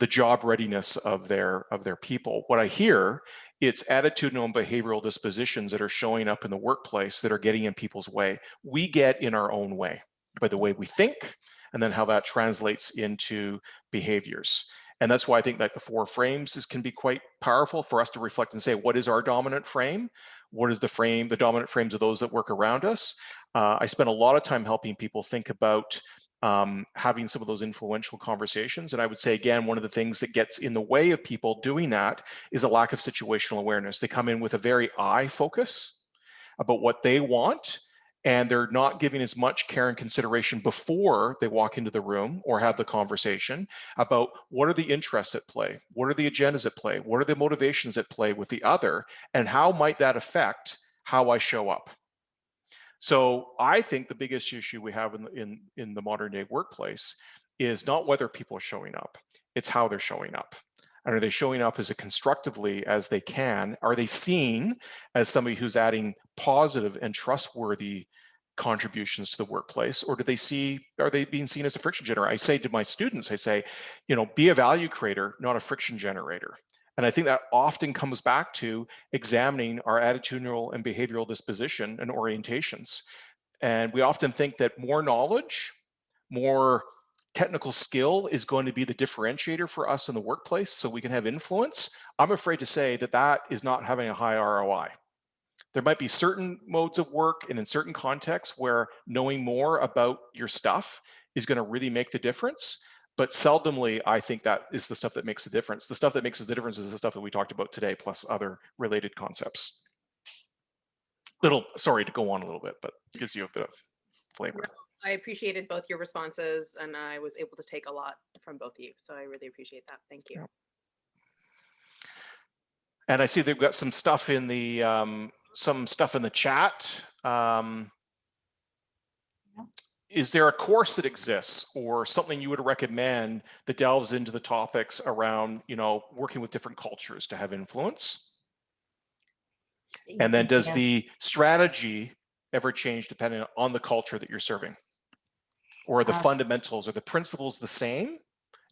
job readiness of their people. What I hear, it's attitudinal and behavioral dispositions that are showing up in the workplace that are getting in people's way. We get in our own way by the way we think, and then how that translates into behaviors. And that's why I think that the 4 frames can be quite powerful for us to reflect and say, what is our dominant frame? What is the dominant frames of those that work around us? I spend a lot of time helping people think about having some of those influential conversations. And I would say, again, one of the things that gets in the way of people doing that is a lack of situational awareness. They come in with a very I focus about what they want, and they're not giving as much care and consideration before they walk into the room or have the conversation about what are the interests at play, what are the agendas at play, what are the motivations at play with the other, and how might that affect how I show up. So I think the biggest issue we have in the modern day workplace is not whether people are showing up, it's how they're showing up. And are they showing up as constructively as they can? Are they seen as somebody who's adding positive and trustworthy contributions to the workplace, or are they being seen as a friction generator? I say to my students, I say, be a value creator, not a friction generator. And I think that often comes back to examining our attitudinal and behavioral disposition and orientations. And we often think that more knowledge, more technical skill is going to be the differentiator for us in the workplace so we can have influence. I'm afraid to say that that is not having a high ROI. There might be certain modes of work and in certain contexts where knowing more about your stuff is going to really make the difference. But seldomly, I think that is the stuff that makes the difference. The stuff that makes the difference is the stuff that we talked about today, plus other related concepts. Sorry to go on a little bit, but it gives you a bit of flavor. No, I appreciated both your responses, and I was able to take a lot from both of you. So I really appreciate that. Thank you. Yeah. And I see they've got some stuff in the chat. Is there a course that exists or something you would recommend that delves into the topics around, working with different cultures to have influence? And then does the strategy ever change depending on the culture that you're serving? Or are the fundamentals or the principles the same?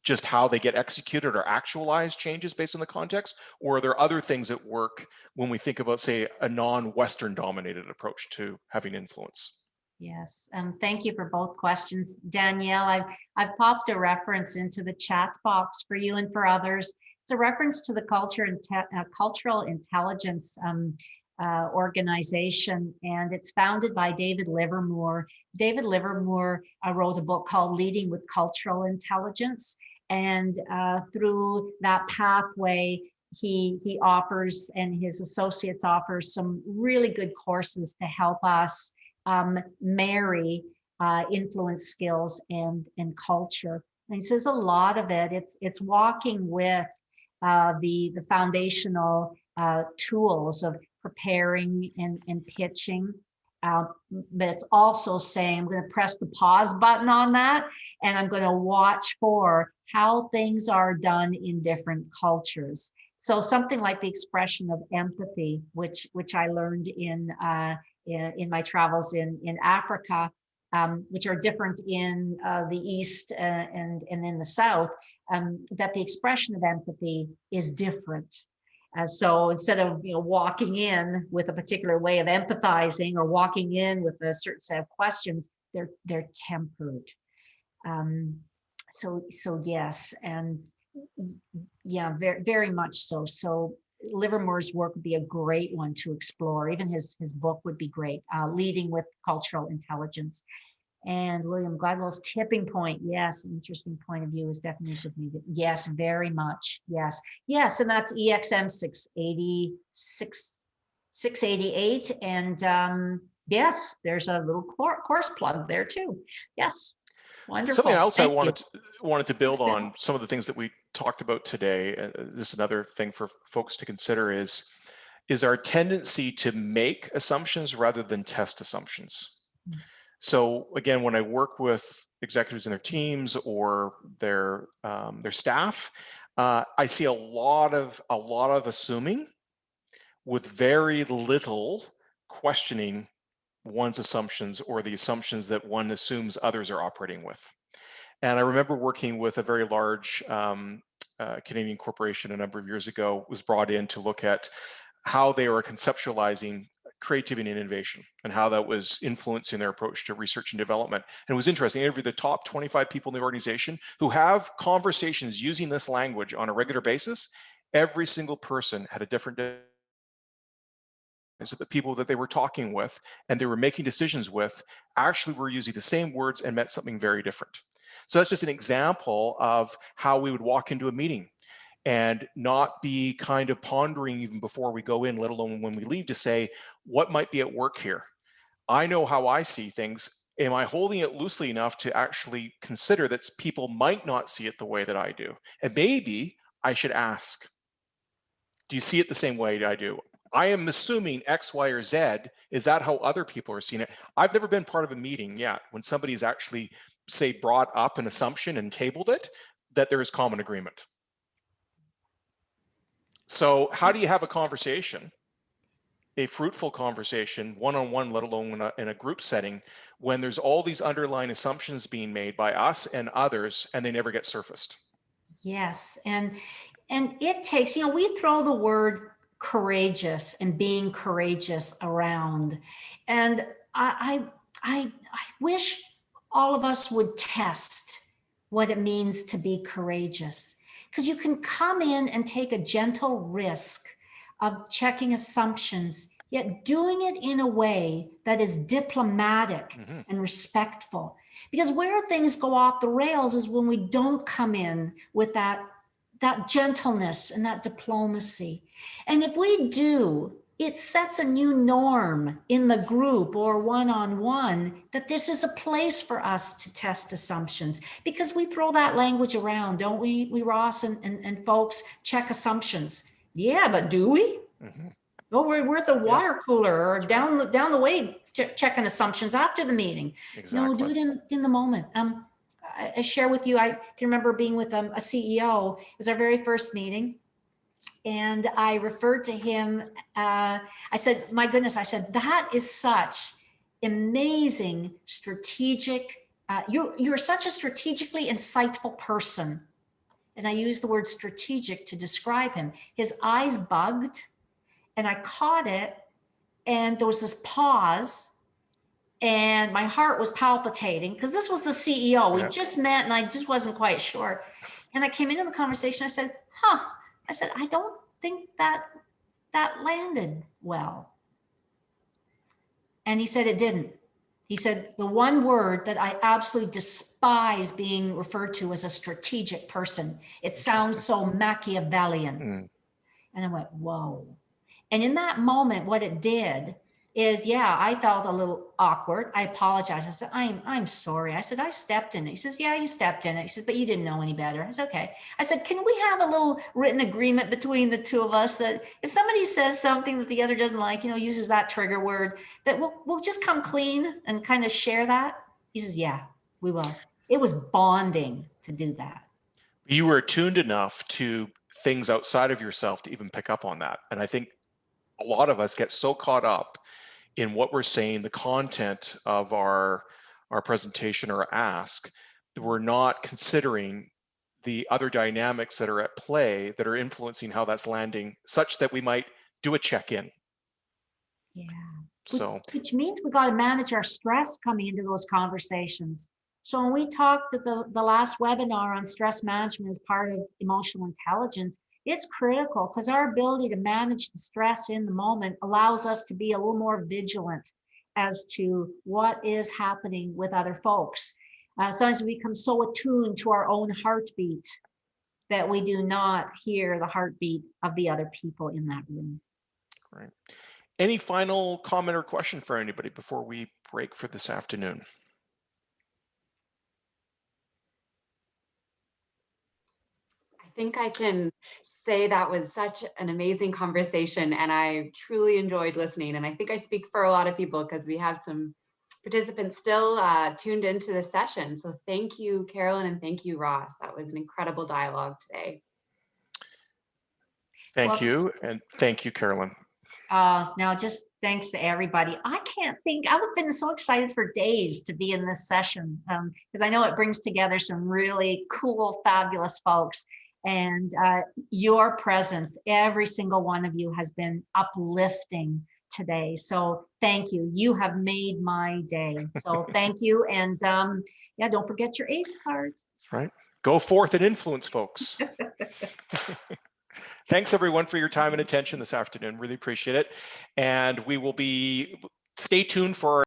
Just how they get executed or actualized changes based on the context? Or are there other things at work when we think about, say, a non-Western dominated approach to having influence? Yes, thank you for both questions. Danielle, I've popped a reference into the chat box for you and for others. It's a reference to the Cultural Intelligence organization, and it's founded by David Livermore. David Livermore wrote a book called Leading with Cultural Intelligence, and through that pathway, he offers, and his associates offer, some really good courses to help us marry influence skills and culture. And he says a lot of it, it's walking with the foundational tools of preparing and pitching. But it's also saying, I'm going to press the pause button on that, and I'm going to watch for how things are done in different cultures. So something like the expression of empathy, which I learned in my travels in Africa, which are different in the East and in the South, that the expression of empathy is different. So instead of walking in with a particular way of empathizing or walking in with a certain set of questions, they're tempered. So yes, and yeah, very, very much so. So Livermore's work would be a great one to explore. Even his book would be great. Leading with Cultural Intelligence. And William Gladwell's tipping point. Yes, an interesting point of view is definition of needed. Yes, very much. Yes. Yes, and that's EXM 688. And yes, there's a little course plug there too. Yes. Wonderful. Something else I wanted to build on some of the things that we talked about today. This is another thing for folks to consider is our tendency to make assumptions rather than test assumptions. So again, when I work with executives and their teams or their staff, I see a lot of assuming with very little questioning one's assumptions or the assumptions that one assumes others are operating with. And I remember working with a very large Canadian corporation a number of years ago, was brought in to look at how they were conceptualizing creativity and innovation and how that was influencing their approach to research and development. And it was interesting, every the top 25 people in the organization who have conversations using this language on a regular basis, every single person had a different that the people that they were talking with and they were making decisions with actually were using the same words and meant something very different. So that's just an example of how we would walk into a meeting and not be kind of pondering even before we go in, let alone when we leave, to say, what might be at work here? I know how I see things. Am I holding it loosely enough to actually consider that people might not see it the way that I do? And maybe I should ask, do you see it the same way I do? I am assuming X, Y, or Z. Is that how other people are seeing it? I've never been part of a meeting yet when somebody's actually, say, brought up an assumption and tabled it, that there is common agreement. So how do you have a conversation, a fruitful conversation, one-on-one, let alone in a group setting, when there's all these underlying assumptions being made by us and others, and they never get surfaced? Yes, and it takes, we throw the word courageous and being courageous around, and I wish all of us would test what it means to be courageous, because you can come in and take a gentle risk of checking assumptions, yet doing it in a way that is diplomatic and respectful. Because where things go off the rails is when we don't come in with that gentleness and that diplomacy. And if we do, it sets a new norm in the group or one-on-one that this is a place for us to test assumptions, because we throw that language around, don't we, Ross and folks? Check assumptions. Yeah, but do we? Oh, we're at the water cooler or down the way checking assumptions after the meeting. Exactly. No, do it in the moment. I share with you, I can remember being with a CEO. It was our very first meeting. And I referred to him, I said, my goodness, I said, that is such amazing strategic, you're such a strategically insightful person. And I used the word strategic to describe him. His eyes bugged and I caught it, and there was this pause and my heart was palpitating because this was the CEO. We just met and I just wasn't quite sure. And I came into the conversation, I said, I don't think that landed well. And he said it didn't. He said, the one word that I absolutely despise being referred to as a strategic person. It sounds so Machiavellian. And I went, whoa. And in that moment, what it did is, I felt a little awkward. I apologized. I said, I'm sorry. I said, I stepped in it. He says, yeah, you stepped in it. He said, but you didn't know any better. I said, okay. I said, can we have a little written agreement between the two of us that if somebody says something that the other doesn't like, uses that trigger word, that we'll just come clean and kind of share that? He says, yeah, we will. It was bonding to do that. You were attuned enough to things outside of yourself to even pick up on that. And I think a lot of us get so caught up in what we're saying, the content of our presentation or ask, that we're not considering the other dynamics that are at play that are influencing how that's landing, such that we might do a check-in. Yeah. So, which means we got to manage our stress coming into those conversations. So when we talked at the last webinar on stress management as part of emotional intelligence, it's critical because our ability to manage the stress in the moment allows us to be a little more vigilant as to what is happening with other folks. Sometimes we become so attuned to our own heartbeat that we do not hear the heartbeat of the other people in that room. Great. Any final comment or question for anybody before we break for this afternoon? I think I can say that was such an amazing conversation, and I truly enjoyed listening. And I think I speak for a lot of people because we have some participants still tuned into the session. So thank you, Carolyn, and thank you, Ross. That was an incredible dialogue today. Thank you, and thank you, Carolyn. Now, just thanks to everybody. I can't think, I've been so excited for days to be in this session because I know it brings together some really cool, fabulous folks. And your presence, every single one of you, has been uplifting today. So thank you. You have made my day. So thank you. And don't forget your ACE card. That's right. Go forth and influence, folks. Thanks everyone for your time and attention this afternoon. Really appreciate it. And we will stay tuned for our